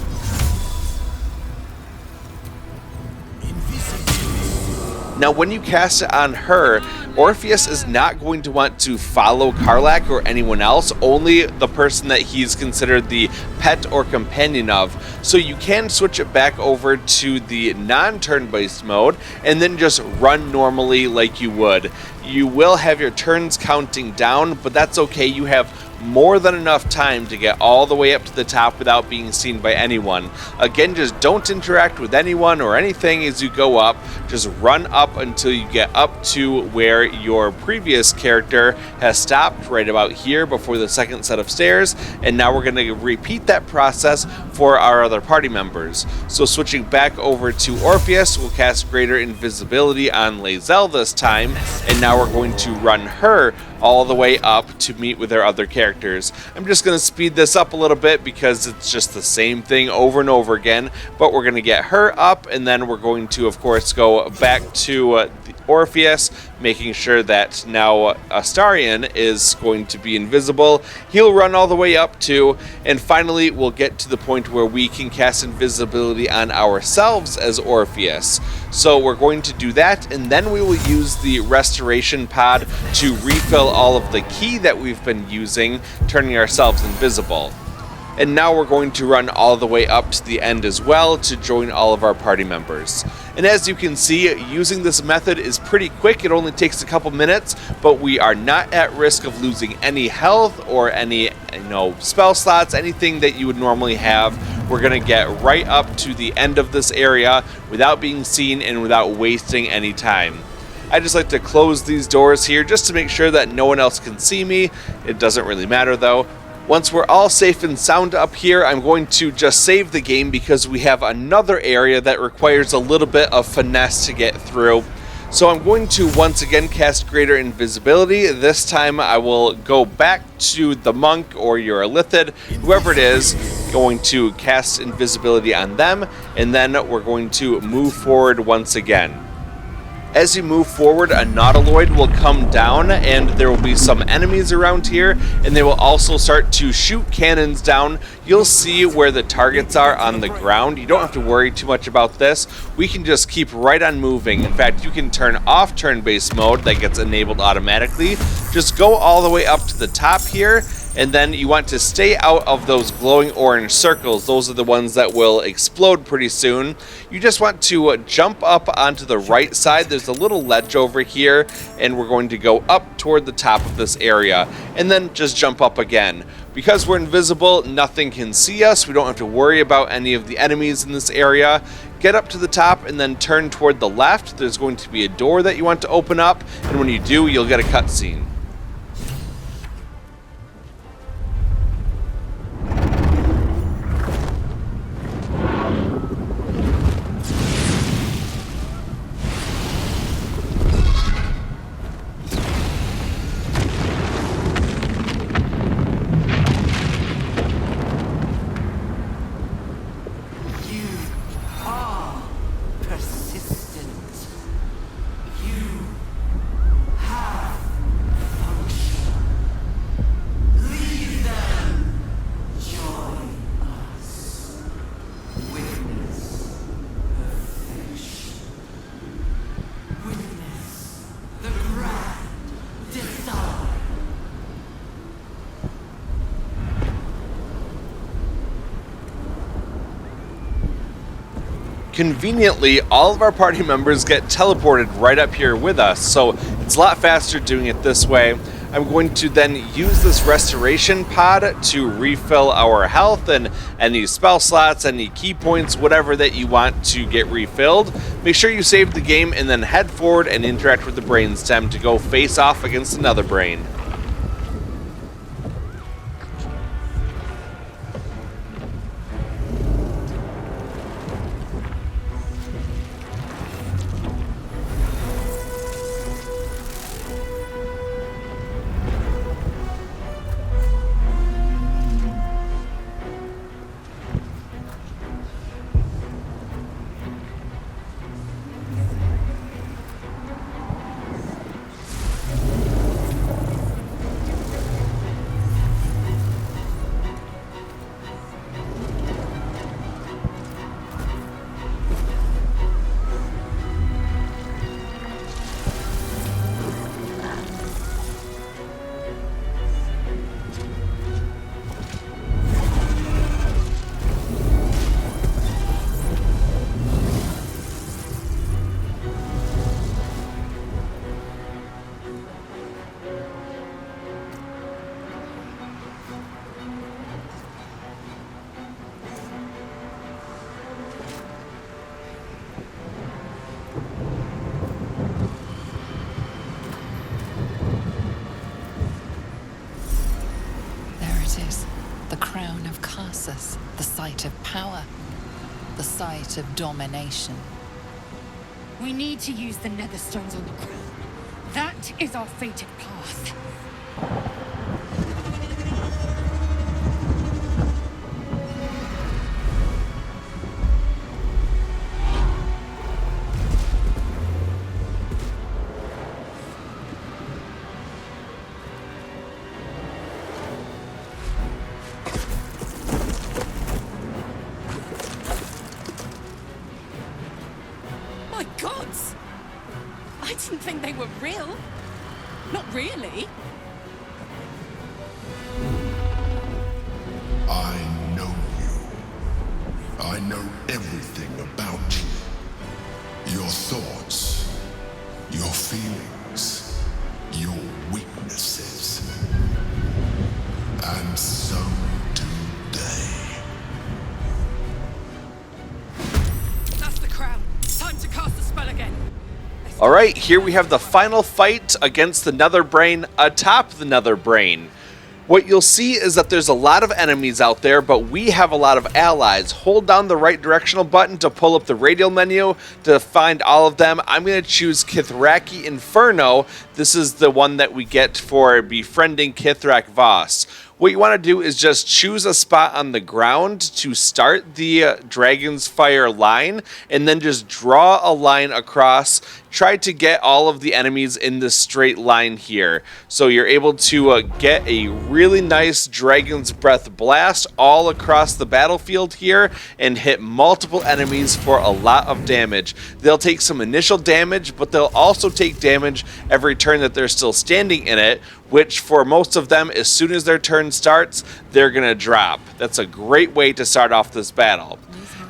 Now, when you cast it on her, Orpheus is not going to want to follow Karlach or anyone else, only the person that he's considered the pet or companion of. So you can switch it back over to the non-turn-based mode and then just run normally like you would. You will have your turns counting down, but that's okay. You have more than enough time to get all the way up to the top without being seen by anyone. Again, just don't interact with anyone or anything as you go up. Just run up until you get up to where your previous character has stopped, right about here before the second set of stairs. And now we're going to repeat that process for our other party members. So switching back over to Orpheus, we'll cast Greater Invisibility on Lae'zel this time, and now we're going to run her all the way up to meet with our other characters. I'm just going to speed this up a little bit because it's just the same thing over and over again, but we're going to get her up, and then we're going to, of course, go back to Orpheus, making sure that now Astarion is going to be invisible. He'll run all the way up to, and finally we'll get to the point where we can cast invisibility on ourselves as Orpheus. So we're going to do that, and then we will use the restoration pod to refill all of the ki that we've been using, turning ourselves invisible. And now we're going to run all the way up to the end as well to join all of our party members. And as you can see, using this method is pretty quick. It only takes a couple minutes, but we are not at risk of losing any health or any spell slots, anything that you would normally have. we're going to get right up to the end of this area without being seen and without wasting any time. I just like to close these doors here just to make sure that no one else can see me. It doesn't really matter though. Once we're all safe and sound up here, I'm going to just save the game because we have another area that requires a little bit of finesse to get through. So I'm going to once again cast Greater Invisibility. This time I will go back to the monk or your Illithid, whoever it is, going to cast Invisibility on them, and then we're going to move forward once again. As you move forward, a Nautiloid will come down, and there will be some enemies around here, and they will also start to shoot cannons down. You'll see where the targets are on the ground. You don't have to worry too much about this. We can just keep right on moving. In fact, you can turn off turn-based mode. That gets enabled automatically. Just go all the way up to the top here, and then you want to stay out of those glowing orange circles. Those are the ones that will explode pretty soon. You just want to jump up onto the right side. There's a little ledge over here, and we're going to go up toward the top of this area, and then just jump up again. Because we're invisible, nothing can see us. We don't have to worry about any of the enemies in this area. Get up to the top and then turn toward the left. There's going to be a door that you want to open up, and when you do, you'll get a cutscene. Conveniently, all of our party members get teleported right up here with us, so it's a lot faster doing it this way. I'm going to then use this restoration pod to refill our health and any spell slots, any key points, whatever that you want to get refilled. Make sure you save the game and then head forward and interact with the brainstem to go face off against another brain. The site of power, the site of domination. We need to use the netherstones on the crown. That is our fated path. Gods! I didn't think they were real. Not really. I know you. I know everything about you. Your thoughts, your feelings, your weaknesses. And so do they. Alright, here we have the final fight against the Nether Brain atop the Nether Brain. What you'll see is that there's a lot of enemies out there, but we have a lot of allies. Hold down the right directional button to pull up the radial menu to find all of them. I'm going to choose Kithraki Inferno. This is the one that we get for befriending Kithrak Voss. What you want to do is just choose a spot on the ground to start the Dragon's Fire line, and then just draw a line across. Try to get all of the enemies in this straight line here. So you're able to get a really nice Dragon's Breath blast all across the battlefield here and hit multiple enemies for a lot of damage. They'll take some initial damage, but they'll also take damage every turn that they're still standing in it, which for most of them, as soon as their turn starts, they're going to drop. That's a great way to start off this battle.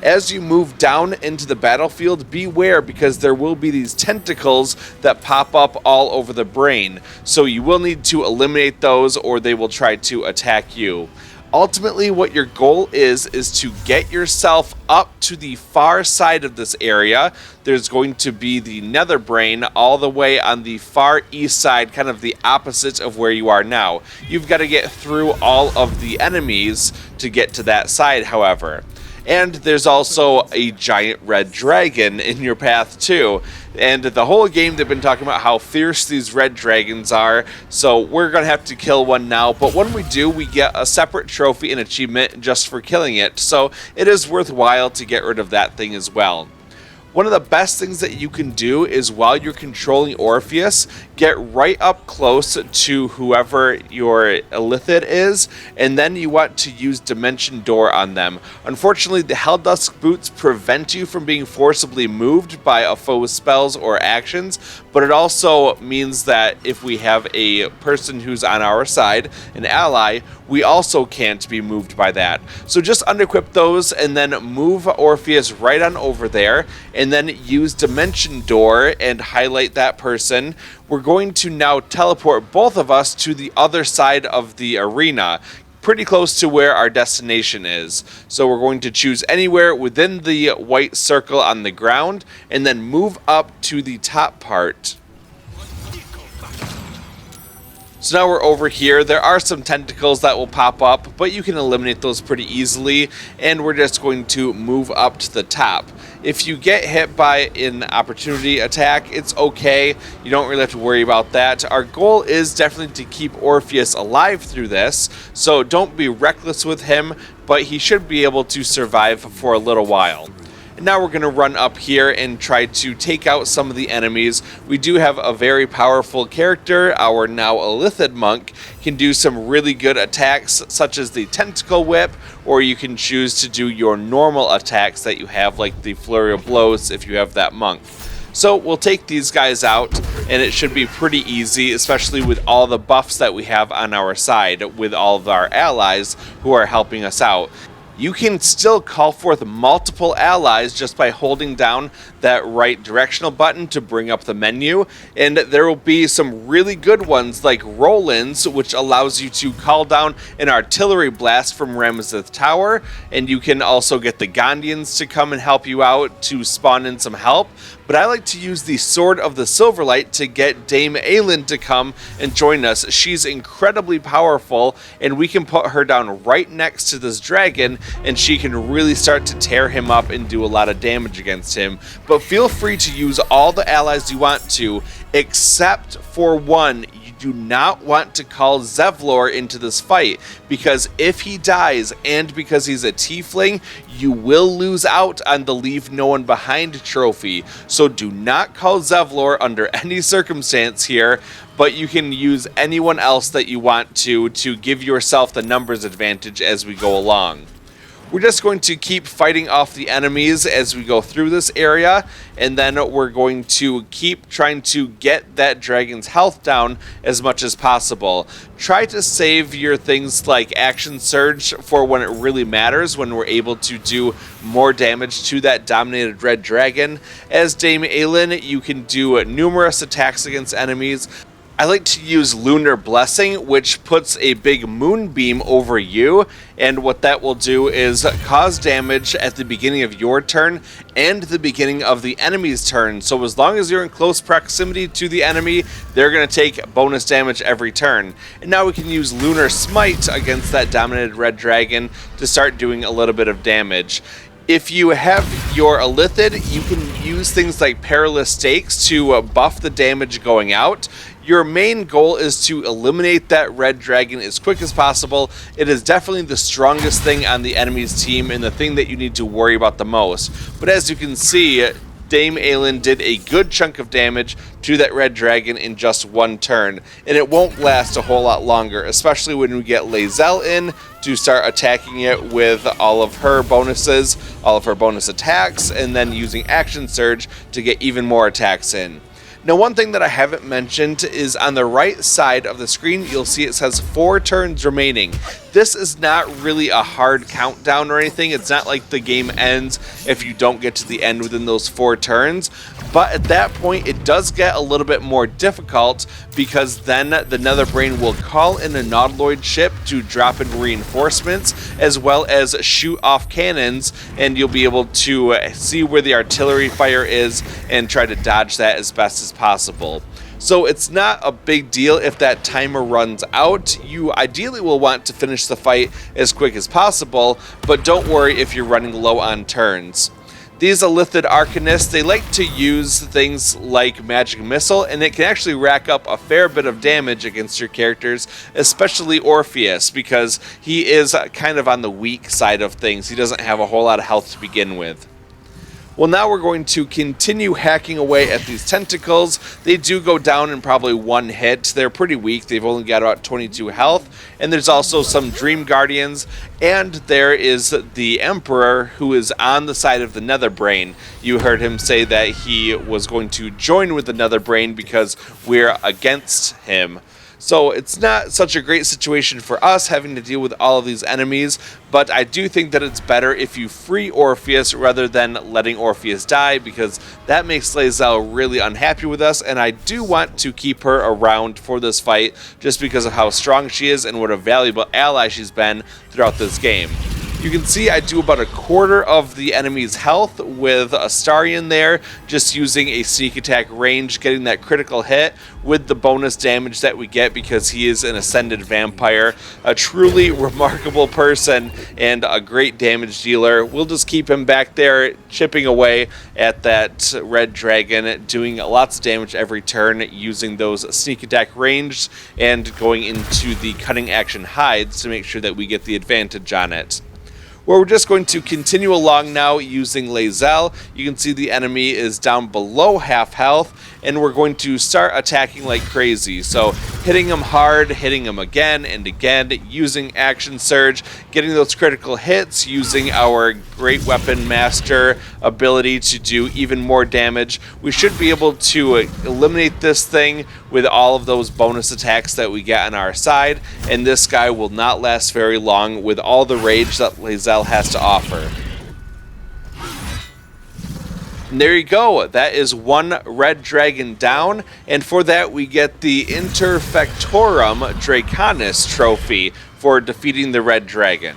As you move down into the battlefield, beware because there will be these tentacles that pop up all over the brain. So you will need to eliminate those or they will try to attack you. Ultimately, what your goal is to get yourself up to the far side of this area. There's going to be the Nether Brain all the way on the far east side, kind of the opposite of where you are now. You've got to get through all of the enemies to get to that side, however. And there's also a giant red dragon in your path too. And the whole game they've been talking about how fierce these red dragons are, so we're going to have to kill one now. But when we do, we get a separate trophy and achievement just for killing it, so it is worthwhile to get rid of that thing as well. One of the best things that you can do is while you're controlling Orpheus, get right up close to whoever your Illithid is, and then you want to use Dimension Door on them. Unfortunately, the Helldusk boots prevent you from being forcibly moved by a foe's spells or actions, but it also means that if we have a person who's on our side, an ally, we also can't be moved by that. So just unequip those and then move Orpheus right on over there, and then use Dimension Door and highlight that person. We're going to now teleport both of us to the other side of the arena, pretty close to where our destination is. So we're going to choose anywhere within the white circle on the ground and then move up to the top part. So now we're over here. There are some tentacles that will pop up, but you can eliminate those pretty easily, and we're just going to move up to the top. If you get hit by an opportunity attack, it's okay. You don't really have to worry about that. Our goal is definitely to keep Orpheus alive through this, so don't be reckless with him, but he should be able to survive for a little while. And now we're going to run up here and try to take out some of the enemies. We do have a very powerful character. Our now Illithid monk can do some really good attacks, such as the Tentacle Whip, or you can choose to do your normal attacks that you have, like the Flurry of Blows if you have that monk. So we'll take these guys out, and it should be pretty easy, especially with all the buffs that we have on our side, with all of our allies who are helping us out. You can still call forth multiple allies just by holding down that right directional button to bring up the menu, and there will be some really good ones like Roland's, which allows you to call down an artillery blast from Rameseth Tower, and you can also get the Gondians to come and help you out to spawn in some help. But I like to use the Sword of the Silverlight to get Dame Aelin to come and join us. She's incredibly powerful, and we can put her down right next to this dragon, and she can really start to tear him up and do a lot of damage against him. But feel free to use all the allies you want to, except for one. You do not want to call Zevlor into this fight, because if he dies, and because he's a tiefling, you will lose out on the Leave No One Behind trophy. So do not call Zevlor under any circumstance here, but you can use anyone else that you want to give yourself the numbers advantage as we go along. We're just going to keep fighting off the enemies as we go through this area, and then we're going to keep trying to get that dragon's health down as much as possible. Try to save your things like Action Surge for when it really matters, when we're able to do more damage to that dominated red dragon. As Dame Aelin, you can do numerous attacks against enemies. I like to use Lunar Blessing, which puts a big moonbeam over you, and what that will do is cause damage at the beginning of your turn and the beginning of the enemy's turn. So as long as you're in close proximity to the enemy, they're going to take bonus damage every turn. And now we can use Lunar Smite against that dominated red dragon to start doing a little bit of damage. If you have your Illithid, you can use things like Perilous Stakes to buff the damage going out. Your main goal is to eliminate that red dragon as quick as possible. It is definitely the strongest thing on the enemy's team and the thing that you need to worry about the most. But as you can see, Dame Aelin did a good chunk of damage to that red dragon in just one turn, and it won't last a whole lot longer, especially when we get Lae'zel in to start attacking it with all of her bonuses, all of her bonus attacks, and then using Action Surge to get even more attacks in. Now, one thing that I haven't mentioned is on the right side of the screen, you'll see it says 4 turns remaining. This is not really a hard countdown or anything. It's not like the game ends if you don't get to the end within those 4 turns. But at that point, it does get a little bit more difficult because then the Netherbrain will call in a Nautiloid ship to drop in reinforcements as well as shoot off cannons, and you'll be able to see where the artillery fire is and try to dodge that as best as possible. So it's not a big deal if that timer runs out. You ideally will want to finish the fight as quick as possible, but don't worry if you're running low on turns. These Illithid Arcanists, they like to use things like Magic Missile, and it can actually rack up a fair bit of damage against your characters, especially Orpheus, because he is kind of on the weak side of things. He doesn't have a whole lot of health to begin with. Well, now we're going to continue hacking away at these tentacles. They do go down in probably one hit. They're pretty weak. They've only got about 22 health. And there's also some Dream Guardians. And there is the Emperor, who is on the side of the Netherbrain. You heard him say that he was going to join with the Netherbrain because we're against him. So it's not such a great situation for us having to deal with all of these enemies, but I do think that it's better if you free Orpheus rather than letting Orpheus die, because that makes Lae'zel really unhappy with us, and I do want to keep her around for this fight just because of how strong she is and what a valuable ally she's been throughout this game. You can see I do about a quarter of the enemy's health with Astarion there, just using a sneak attack range, getting that critical hit with the bonus damage that we get because he is an ascended vampire. A truly remarkable person and a great damage dealer. We'll just keep him back there chipping away at that red dragon, doing lots of damage every turn using those sneak attack ranges and going into the cutting action hides to make sure that we get the advantage on it. Where we're just going to continue along now using Lae'zel. You can see the enemy is down below half health, and we're going to start attacking like crazy. So hitting him hard, hitting him again and again, using Action Surge, getting those critical hits, using our Great Weapon Master ability to do even more damage. We should be able to eliminate this thing with all of those bonus attacks that we get on our side, and this guy will not last very long with all the rage that Lae'zel has to offer. And there you go, that is one red dragon down, and for that we get the Interfectorem Draconis trophy for defeating the red dragon.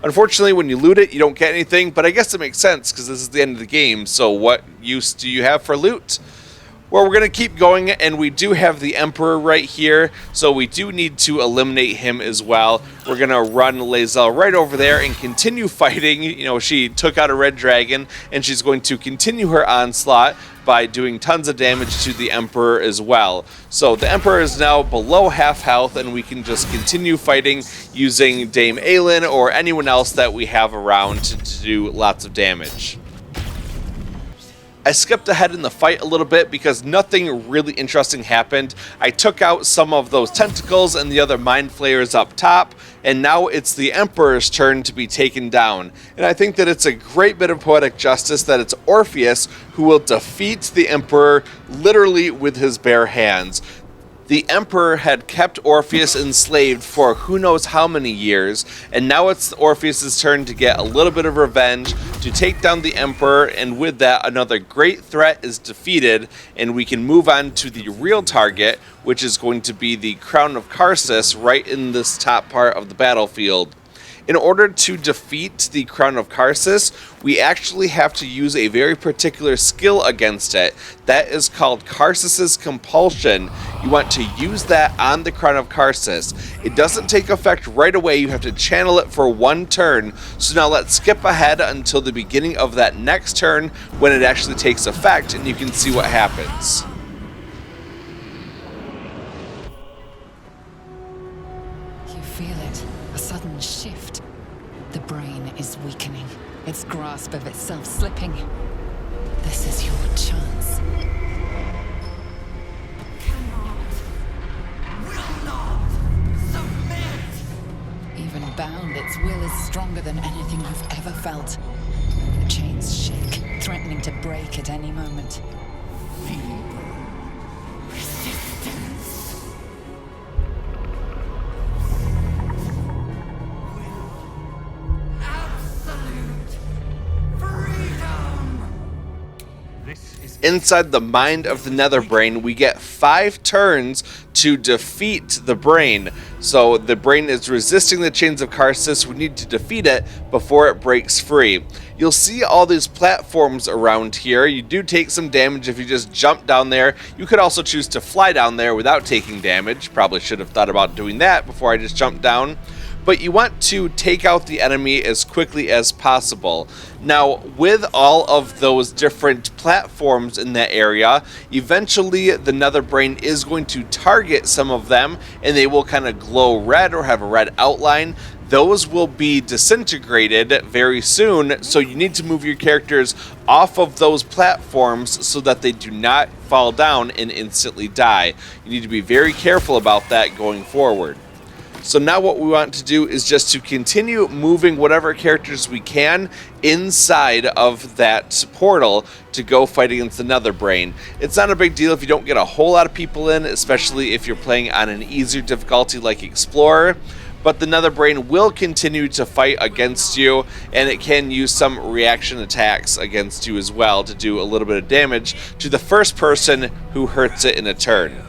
Unfortunately, when you loot it, you don't get anything, but I guess it makes sense because this is the end of the game, so what use do you have for loot? Well, we're going to keep going, and we do have the Emperor right here, so we do need to eliminate him as well. We're going to run Lae'zel right over there and continue fighting. You know, she took out a red dragon, and she's going to continue her onslaught by doing tons of damage to the Emperor as well. So the Emperor is now below half health, and we can just continue fighting using Dame Aelin or anyone else that we have around to do lots of damage. I skipped ahead in the fight a little bit because nothing really interesting happened. I took out some of those tentacles and the other mind flayers up top, and now it's the Emperor's turn to be taken down. And I think that it's a great bit of poetic justice that it's Orpheus who will defeat the Emperor literally with his bare hands. The Emperor had kept Orpheus enslaved for who knows how many years, and now it's Orpheus's turn to get a little bit of revenge, to take down the Emperor, and with that, another great threat is defeated, and we can move on to the real target, which is going to be the Crown of Karsus right in this top part of the battlefield. In order to defeat the Crown of Karsus, we actually have to use a very particular skill against it. That is called Karsus's Compulsion. You want to use that on the Crown of Karsus. It doesn't take effect right away, you have to channel it for one turn. So now let's skip ahead until the beginning of that next turn when it actually takes effect, and you can see what happens. You feel it, a sudden shift. The brain is weakening, its grasp of itself slipping. This is your chance. Even bound, its will is stronger than anything you've ever felt. The chains shake, threatening to break at any moment. Inside the mind of the Netherbrain, we get 5 turns to defeat the brain. So the brain is resisting the chains of Karsus. We need to defeat it before it breaks free. You'll see all these platforms around here. You do take some damage if you just jump down there. You could also choose to fly down there without taking damage. Probably should have thought about doing that before I just jumped down. But you want to take out the enemy as quickly as possible. Now, with all of those different platforms in that area, eventually the Netherbrain is going to target some of them, and they will kind of glow red or have a red outline. Those will be disintegrated very soon, so you need to move your characters off of those platforms so that they do not fall down and instantly die. You need to be very careful about that going forward. So now what we want to do is just to continue moving whatever characters we can inside of that portal to go fight against the Netherbrain. It's not a big deal if you don't get a whole lot of people in, especially if you're playing on an easier difficulty like Explorer. But the Netherbrain will continue to fight against you, and it can use some reaction attacks against you as well to do a little bit of damage to the first person who hurts it in a turn.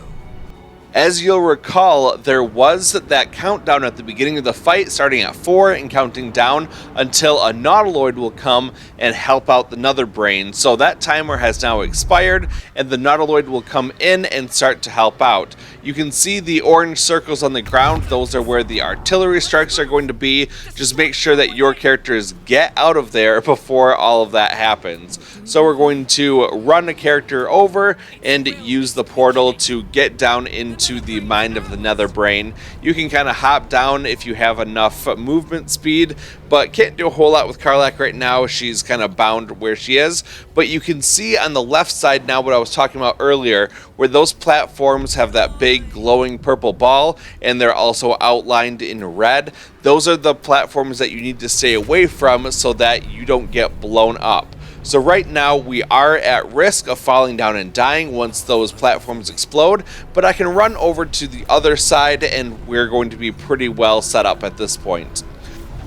As you'll recall, there was that countdown at the beginning of the fight, starting at 4 and counting down until a Nautiloid will come and help out the Netherbrain. So that timer has now expired, and the Nautiloid will come in and start to help out. You can see the orange circles on the ground. Those are where the artillery strikes are going to be. Just make sure that your characters get out of there before all of that happens. So we're going to run a character over and use the portal to get down into the mind of the Netherbrain. You can kind of hop down if you have enough movement speed, but can't do a whole lot with Karlach right now. She's kind of bound where she is. But you can see on the left side now what I was talking about earlier, where those platforms have that big glowing purple ball, and they're also outlined in red. Those are the platforms that you need to stay away from so that you don't get blown up. So right now we are at risk of falling down and dying once those platforms explode, but I can run over to the other side and we're going to be pretty well set up at this point.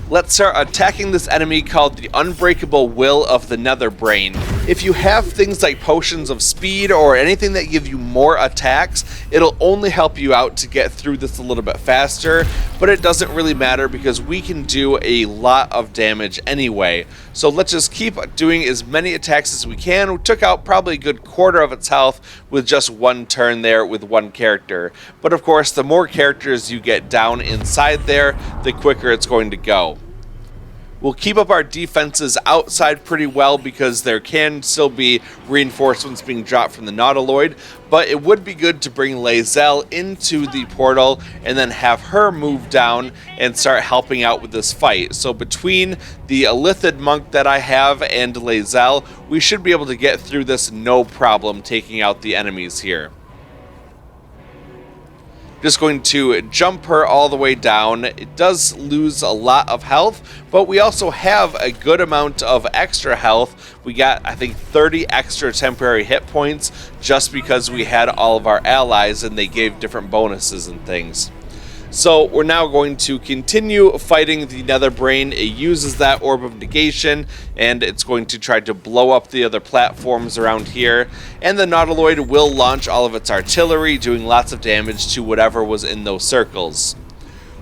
Let's start attacking this enemy called the Unbreakable Will of the Netherbrain. If you have things like potions of speed or anything that give you more attacks, it'll only help you out to get through this a little bit faster, but it doesn't really matter because we can do a lot of damage anyway. So let's just keep doing as many attacks as we can. We took out probably a good quarter of its health with just one turn there with one character. But of course, the more characters you get down inside there, the quicker it's going to go. We'll keep up our defenses outside pretty well because there can still be reinforcements being dropped from the Nautiloid, but it would be good to bring Lae'zel into the portal and then have her move down and start helping out with this fight. So between the Illithid monk that I have and Lae'zel, we should be able to get through this no problem taking out the enemies here. Just going to jump her all the way down. It does lose a lot of health, but we also have a good amount of extra health. We got, I think, 30 extra temporary hit points just because we had all of our allies and they gave different bonuses and things. So we're now going to continue fighting the Netherbrain. It uses that Orb of Negation, and it's going to try to blow up the other platforms around here. And the Nautiloid will launch all of its artillery, doing lots of damage to whatever was in those circles.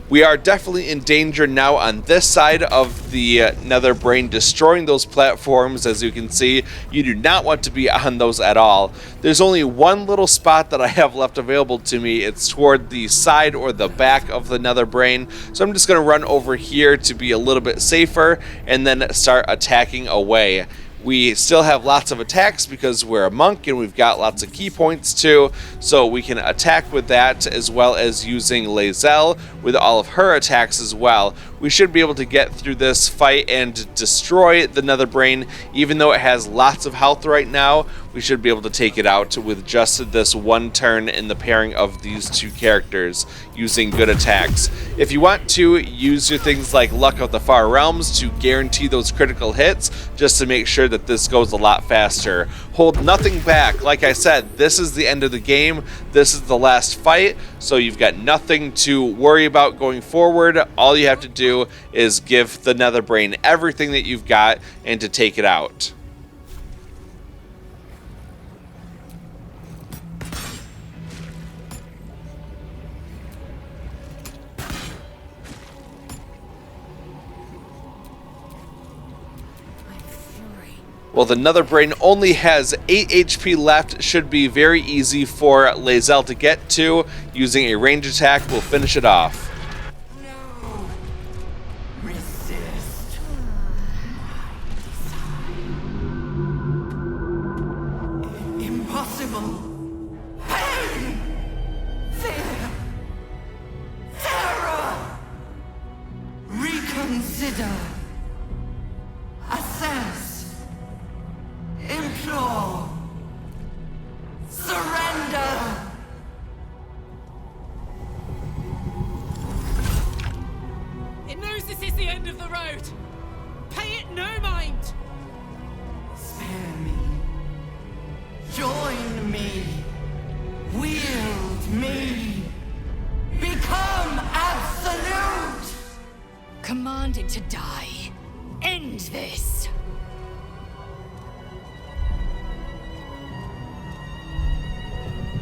We are definitely in danger now on this side of the Netherbrain, destroying those platforms. As you can see, you do not want to be on those at all. There's only one little spot that I have left available to me. It's toward the side or the back of the Netherbrain. So I'm just going to run over here to be a little bit safer and then start attacking away. We still have lots of attacks because we're a monk and we've got lots of key points too, so we can attack with that as well as using Lae'zel with all of her attacks as well. We should be able to get through this fight and destroy the Netherbrain. Even though it has lots of health right now, we should be able to take it out with just this one turn in the pairing of these two characters using good attacks. If you want to use your things like Luck of the Far Realms to guarantee those critical hits, just to make sure that this goes a lot faster. Hold nothing back. Like I said, this is the end of the game. This is the last fight, so you've got nothing to worry about going forward. All you have to do is give the Netherbrain everything that you've got and to take it out. Well, the Netherbrain only has 8 HP left. Should be very easy for Lae'zel to get to. Using a range attack, we'll finish it off. Impossible. Pain. Fear. Terror. Reconsider. Assess. Implore. Surrender. It knows this is the end of the road. Pay it no mind. Spare me. Join me. Wield me. Become absolute. Command it to die. End this.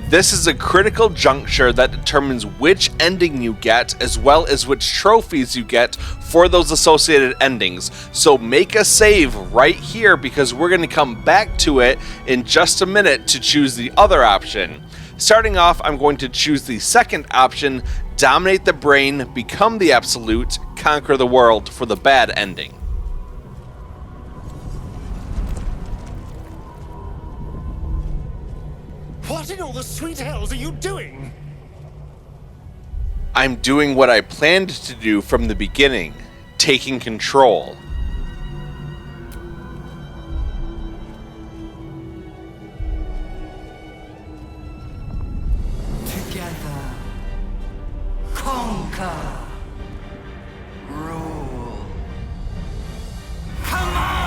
This is a critical juncture that determines which ending you get, as well as which trophies you get for those associated endings. So make a save right here, because we're going to come back to it in just a minute to choose the other option. Starting off, I'm going to choose the second option, dominate the brain, become the absolute, conquer the world, for the bad ending. What in all the sweet hells are you doing? I'm doing what I planned to do from the beginning, taking control. Together. Conquer. Rule. Command!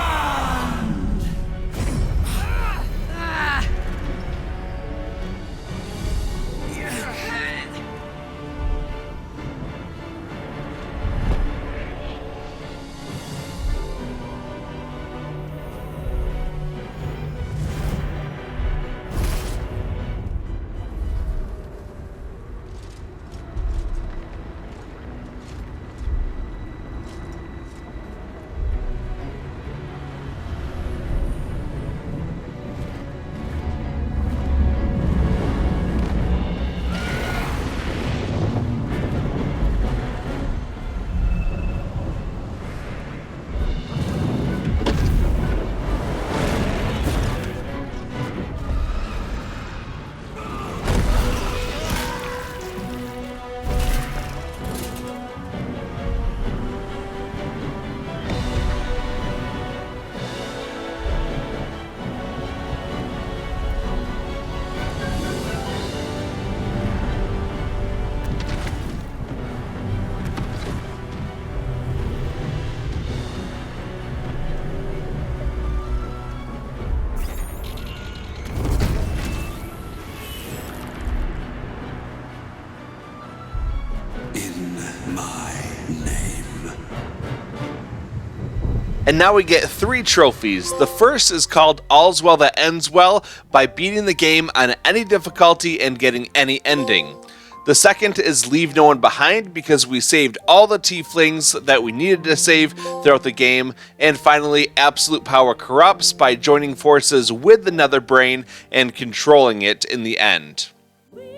my name. And now we get 3 trophies. The first is called All's Well That Ends Well, by beating the game on any difficulty and getting any ending. The second is Leave No One Behind, because we saved all the tieflings that we needed to save throughout the game. And finally, Absolute Power Corrupts, by joining forces with the Netherbrain and controlling it in the end.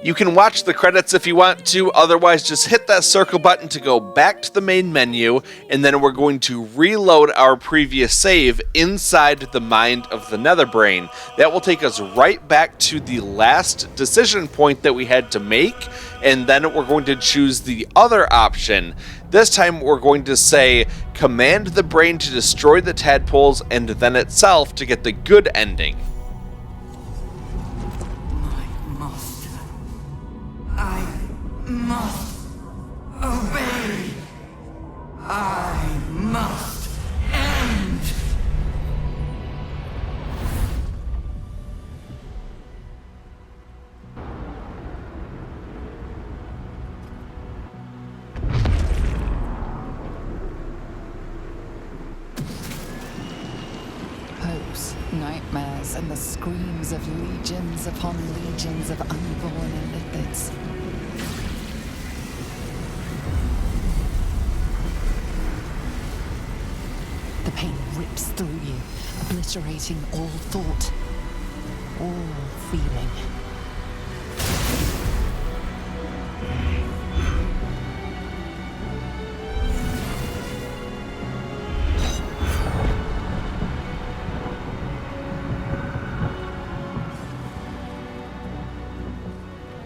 You can watch the credits if you want to, otherwise just hit that circle button to go back to the main menu, and then we're going to reload our previous save inside the mind of the Netherbrain. That will take us right back to the last decision point that we had to make, and then we're going to choose the other option. This time we're going to say, command the brain to destroy the tadpoles and then itself to get the good ending. I must obey. I must end. Hopes, nightmares, and the screams of legions upon legions of unborn illithids. The pain rips through you, obliterating all thought, all feeling.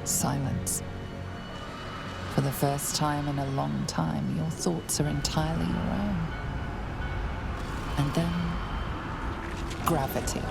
Silence. For the first time in a long time, your thoughts are entirely your own. And then, gravity.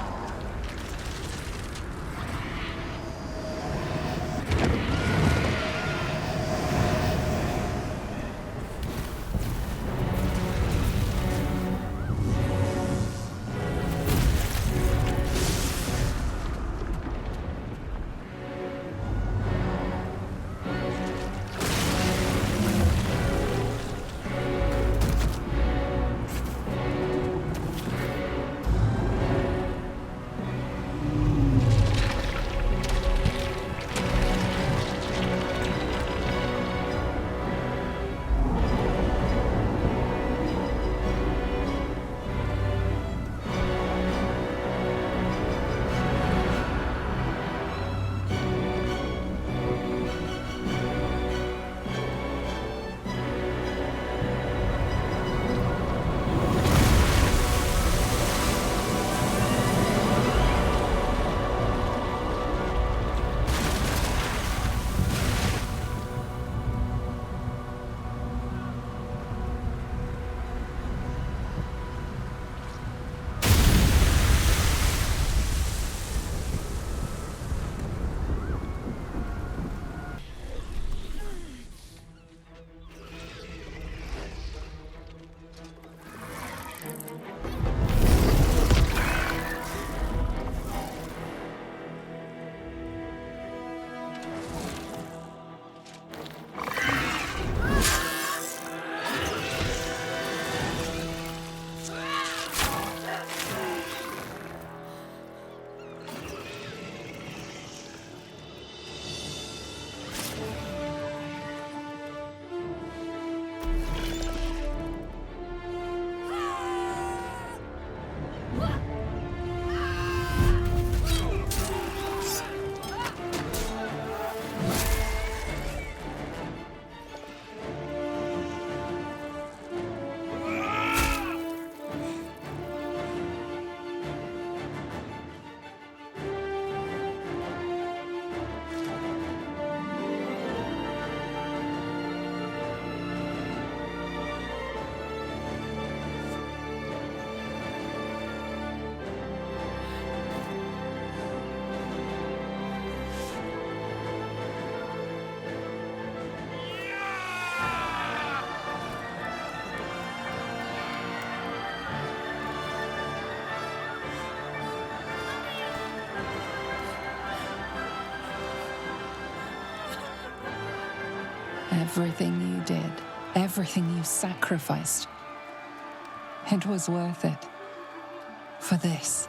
Everything you did everything you sacrificed. It was worth it. For this.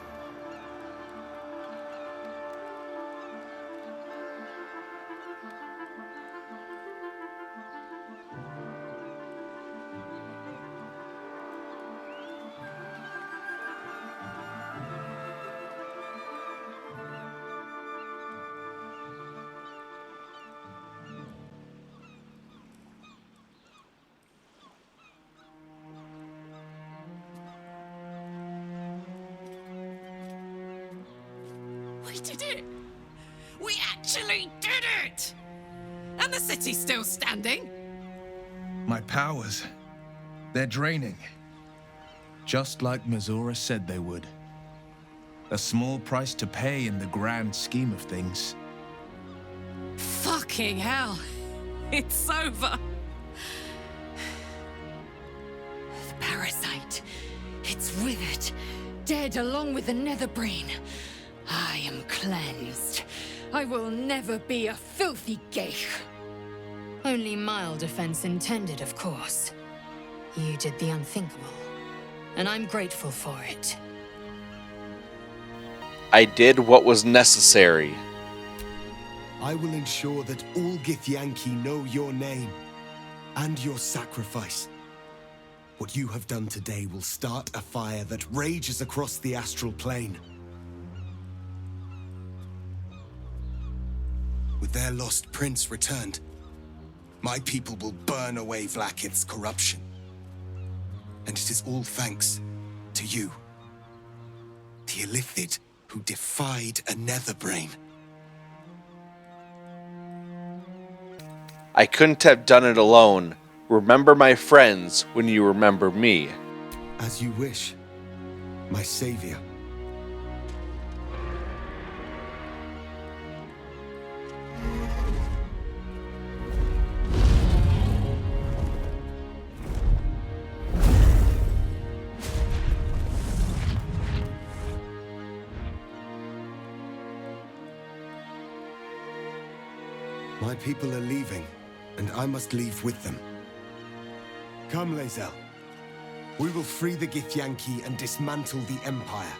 We did it! We actually did it! And the city's still standing? My powers, they're draining. Just like Mazora said they would. A small price to pay in the grand scheme of things. Fucking hell. It's over. The parasite. It's withered. Dead along with the netherbrain. I am cleansed. I will never be a filthy geich. Only mild offense intended, of course. You did the unthinkable, and I'm grateful for it. I did what was necessary. I will ensure that all Githyanki know your name and your sacrifice. What you have done today will start a fire that rages across the astral plane. With their lost prince returned, my people will burn away Vlaakith's corruption. And it is all thanks to you. The Illithid who defied a netherbrain. I couldn't have done it alone. Remember my friends when you remember me. As you wish, my savior. My people are leaving, and I must leave with them. Come, Lae'zel. We will free the Githyanki and dismantle the Empire.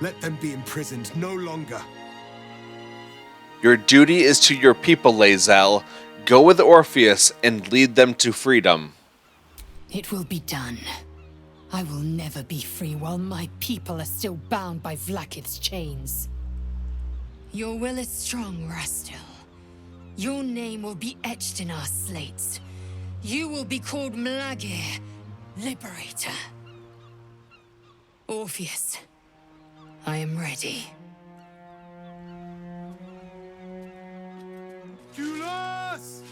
Let them be imprisoned no longer. Your duty is to your people, Lae'zel. Go with Orpheus and lead them to freedom. It will be done. I will never be free while my people are still bound by Vlaakith's chains. Your will is strong, Rastil. Your name will be etched in our slates. You will be called Mlagir, Liberator. Orpheus, I am ready. Kulas!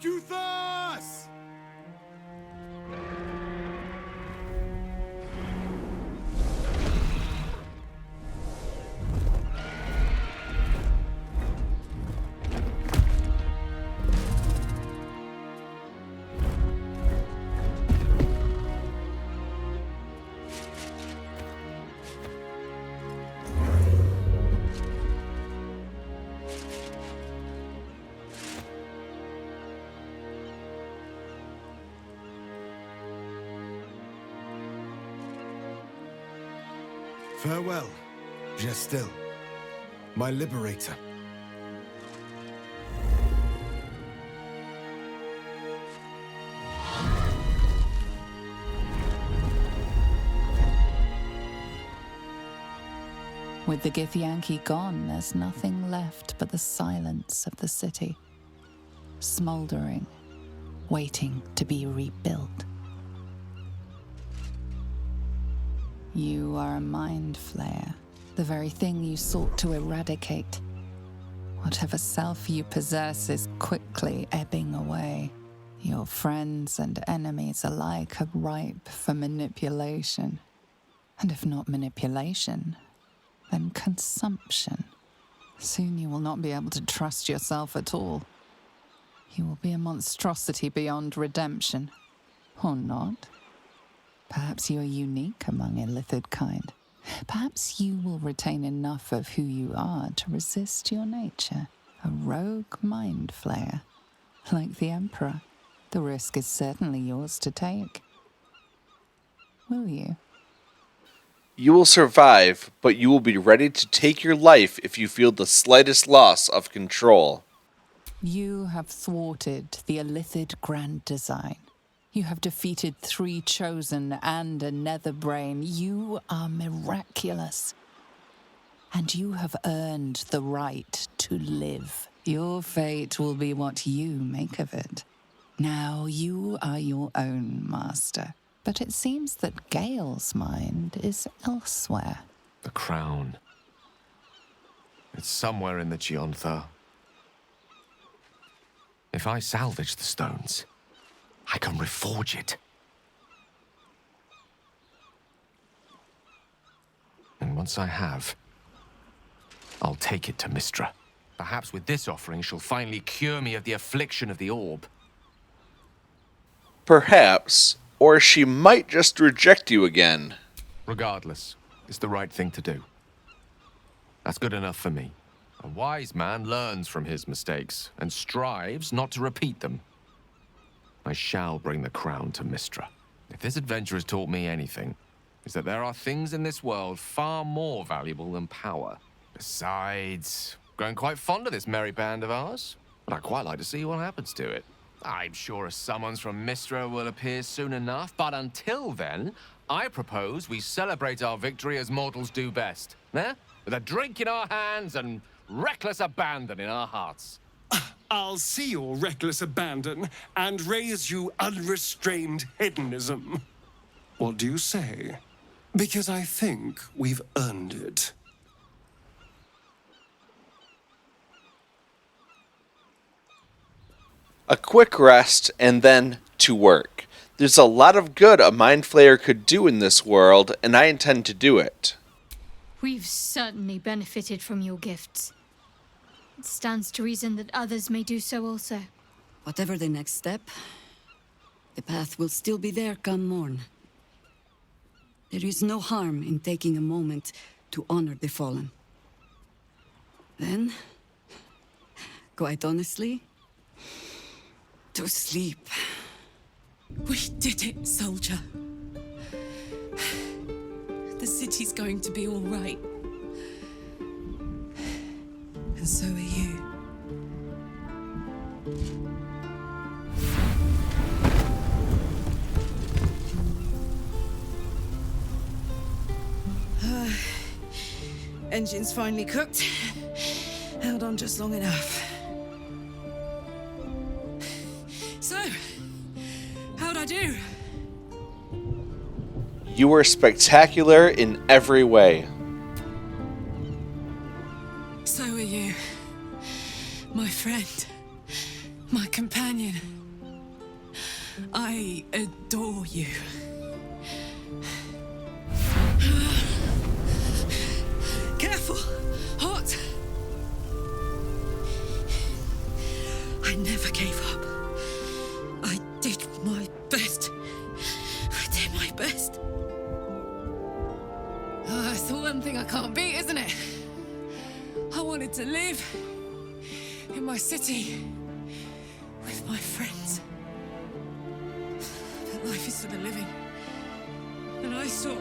Kuthas! Farewell, Gestil, my liberator. With the Githyanki gone, there's nothing left but the silence of the city, smoldering, waiting to be rebuilt. You are a mind flayer, the very thing you sought to eradicate. Whatever self you possess is quickly ebbing away. Your friends and enemies alike are ripe for manipulation. And if not manipulation, then consumption. Soon you will not be able to trust yourself at all. You will be a monstrosity beyond redemption. Or not. Perhaps you are unique among Illithid kind. Perhaps you will retain enough of who you are to resist your nature. A rogue mind flayer, like the Emperor. The risk is certainly yours to take. Will you? You will survive, but you will be ready to take your life if you feel the slightest loss of control. You have thwarted the Illithid Grand Design. You have defeated 3 Chosen and a Nether Brain. You are miraculous. And you have earned the right to live. Your fate will be what you make of it. Now you are your own master. But it seems that Gale's mind is elsewhere. The crown. It's somewhere in the Geontha. If I salvage the stones, I can reforge it. And once I have, I'll take it to Mystra. Perhaps with this offering, she'll finally cure me of the affliction of the orb. Perhaps, or she might just reject you again. Regardless, it's the right thing to do. That's good enough for me. A wise man learns from his mistakes and strives not to repeat them. I shall bring the crown to Mystra. If this adventure has taught me anything, it's that there are things in this world far more valuable than power. Besides, growing quite fond of this merry band of ours, but I'd quite like to see what happens to it. I'm sure a summons from Mystra will appear soon enough, but until then, I propose we celebrate our victory as mortals do best. Eh? With a drink in our hands and reckless abandon in our hearts. I'll see your reckless abandon and raise you unrestrained hedonism. What do you say? Because I think we've earned it. A quick rest, and then to work. There's a lot of good a Mind Flayer could do in this world, and I intend to do it. We've certainly benefited from your gifts. It stands to reason that others may do so also. Whatever the next step, the path will still be there come morn. There is no harm in taking a moment to honor the fallen. Then, quite honestly, to sleep. We did it, soldier. The city's going to be all right. And so are you. Engine's finally cooked. Held on just long enough. So, how'd I do? You were spectacular in every way. So are you. My friend. My companion. I adore you. Careful! Hot! I never gave up. I did my best. I did my best. That's the one thing I can't beat, isn't it? I wanted to live in my city with my friends. But life is for the living. And I saw...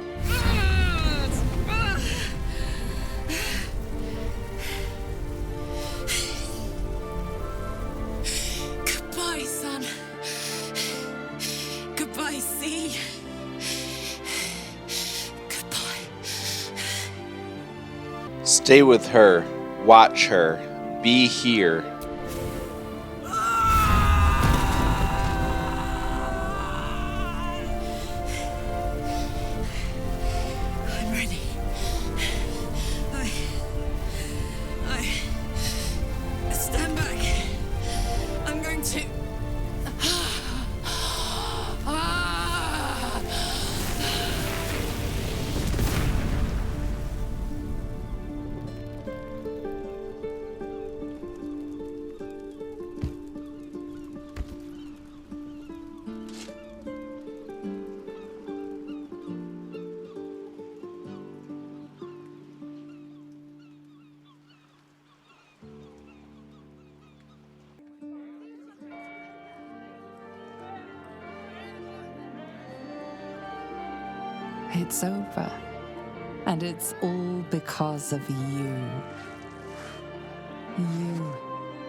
Goodbye, son. Goodbye, sea. Stay with her, watch her, be here. I'm ready. I stand back. I'm going to... It's over. And it's all because of you. You,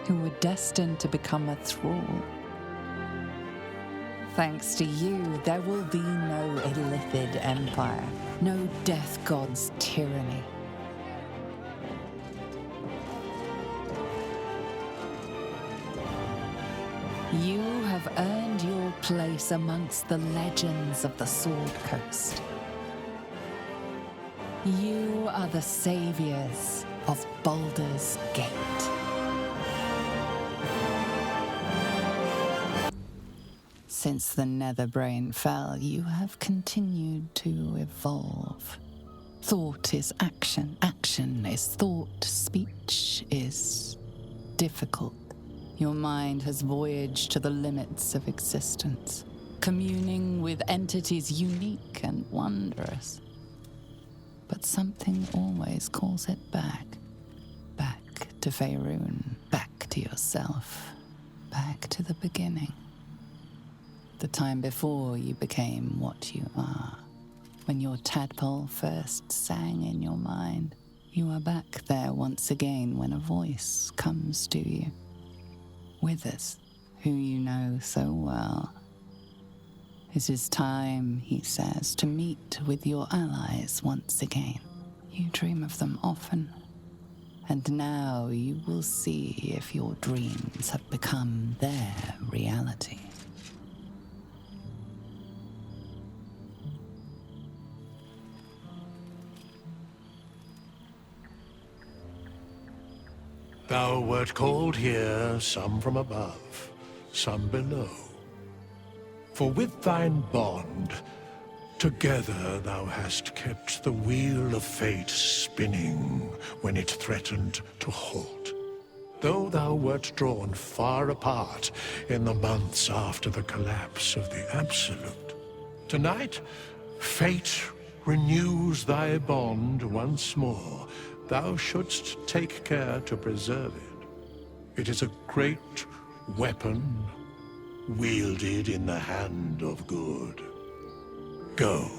who were destined to become a thrall. Thanks to you, there will be no Illithid empire, no death god's tyranny. You have earned your place amongst the legends of the Sword Coast. You are the saviors of Baldur's Gate. Since the Netherbrain fell, you have continued to evolve. Thought is action, action is thought, speech is difficult. Your mind has voyaged to the limits of existence, communing with entities unique and wondrous. But something always calls it back. Back to Faerun, back to yourself, back to the beginning. The time before you became what you are. When your tadpole first sang in your mind, you are back there once again when a voice comes to you. Withers, who you know so well. It is time, he says, to meet with your allies once again. You dream of them often, and now you will see if your dreams have become their reality. Thou wert called here, some from above, some below. For with thine bond, together thou hast kept the wheel of fate spinning when it threatened to halt. Though thou wert drawn far apart in the months after the collapse of the Absolute, tonight, fate renews thy bond once more. Thou shouldst take care to preserve it. It is a great weapon, wielded in the hand of good. Go.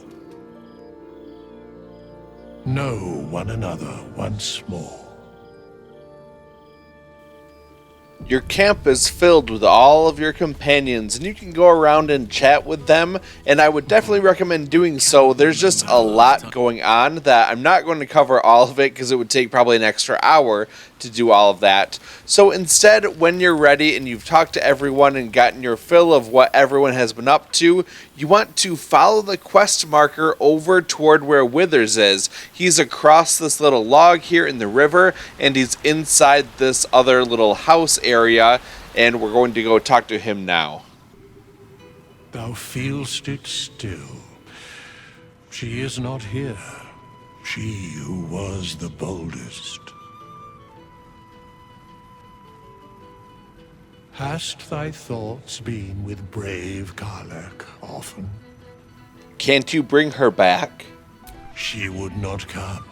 Know one another once more. Your camp is filled with all of your companions, and you can go around and chat with them, and I would definitely recommend doing so. There's just a lot going on that I'm not going to cover all of it because it would take probably an extra hour to do all of that. So instead, when you're ready and you've talked to everyone and gotten your fill of what everyone has been up to, you want to follow the quest marker over toward where Withers is. He's across this little log here in the river, and he's inside this other little house area, and we're going to go talk to him now. Thou feelst it still. She is not here. She who was the boldest. Hast thy thoughts been with brave Karlach often? Can't you bring her back? She would not come.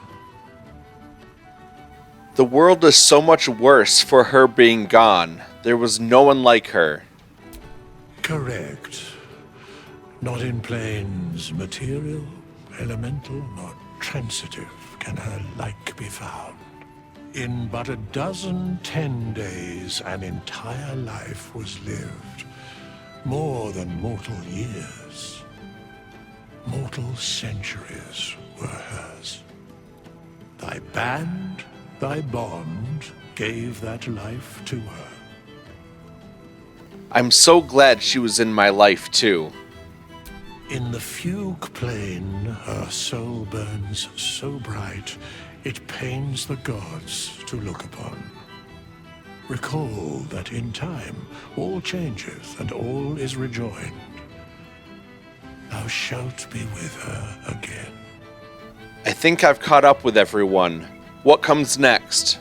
The world is so much worse for her being gone. There was no one like her. Correct. Not in planes material, elemental, nor transitive can her like be found. In but 10 days, an entire life was lived. More than mortal years. Mortal centuries were hers. Thy band, thy bond, gave that life to her. I'm so glad she was in my life, too. In the fugue plane, her soul burns so bright, it pains the gods to look upon. Recall that in time, all changeth and all is rejoined. Thou shalt be with her again. I think I've caught up with everyone. What comes next?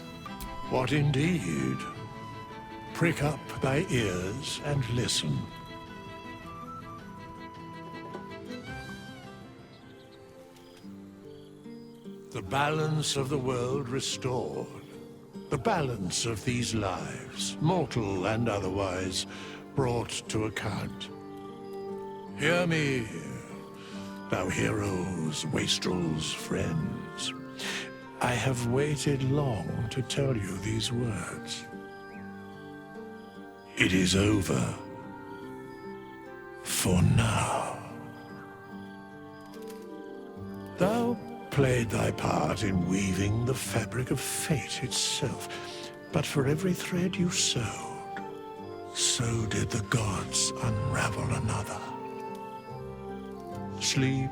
What indeed? Prick up thy ears and listen. The balance of the world restored. The balance of these lives, mortal and otherwise, brought to account. Hear me. Thou heroes, wastrels, friends, I have waited long to tell you these words. It is over. For now. Thou played thy part in weaving the fabric of fate itself, but for every thread you sewed, so did the gods unravel another. Sleep,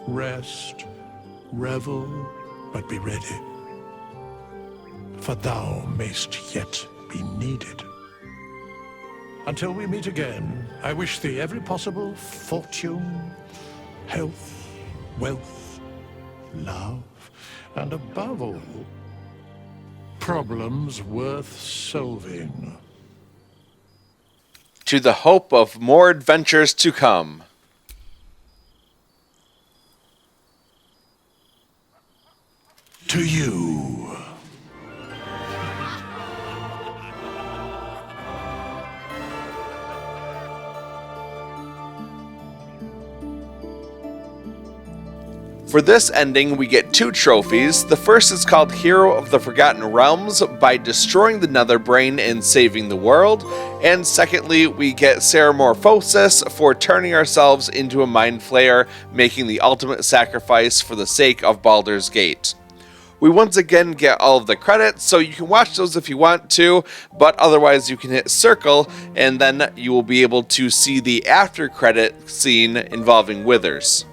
rest, revel, but be ready, for thou mayst yet be needed. Until we meet again, I wish thee every possible fortune, health, wealth, love, and above all, problems worth solving. To the hope of more adventures to come. To you. For this ending, we get 2 trophies. The first is called Hero of the Forgotten Realms by destroying the Netherbrain and saving the world. And secondly, we get Ceremorphosis for turning ourselves into a Mind Flayer, making the ultimate sacrifice for the sake of Baldur's Gate. We once again get all of the credits, so you can watch those if you want to, but otherwise you can hit circle, and then you will be able to see the after credit scene involving Withers.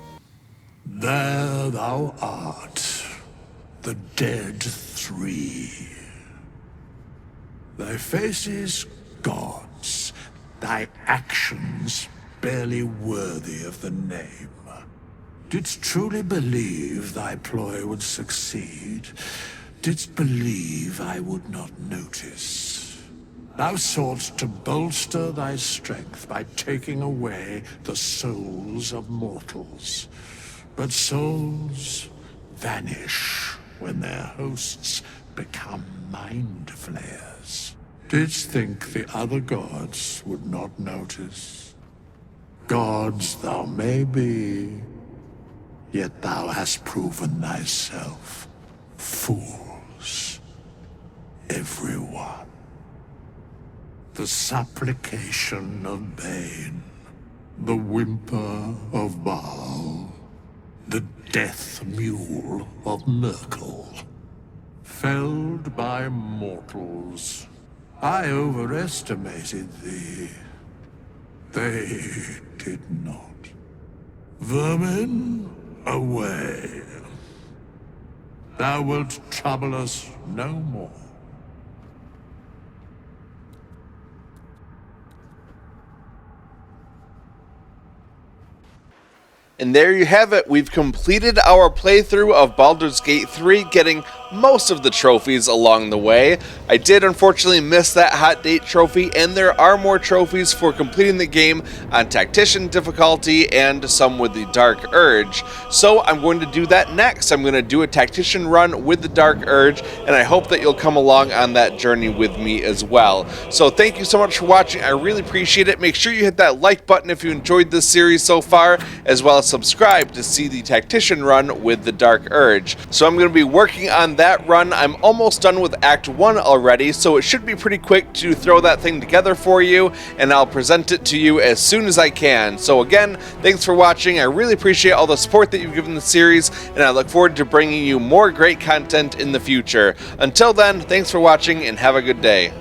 There thou art, the dead 3. Thy faces gods, thy actions barely worthy of the name. Didst truly believe thy ploy would succeed? Didst believe I would not notice? Thou soughtst to bolster thy strength by taking away the souls of mortals. But souls vanish when their hosts become mind flayers. Didst think the other gods would not notice? Gods thou may be, yet thou hast proven thyself fools. Everyone. The supplication of Bane, the whimper of Baal, the death mule of Merkel. Felled by mortals, I overestimated thee. They did not. Vermin, away. Thou wilt trouble us no more. And there you have it, we've completed our playthrough of Baldur's Gate 3, getting most of the trophies along the way. I did unfortunately miss that Hot Date trophy, and there are more trophies for completing the game on Tactician difficulty and some with the Dark Urge. So I'm going to do that next. I'm going to do a Tactician run with the Dark Urge, and I hope that you'll come along on that journey with me as well. So thank you so much for watching, I really appreciate it. Make sure you hit that like button if you enjoyed this series so far, as well as subscribe to see the Tactician run with the Dark Urge. So I'm going to be working on that run. I'm almost done with Act 1 already, so it should be pretty quick to throw that thing together for you, and I'll present it to you as soon as I can. So again, thanks for watching. I really appreciate all the support that you've given the series, and I look forward to bringing you more great content in the future. Until then, thanks for watching, and have a good day.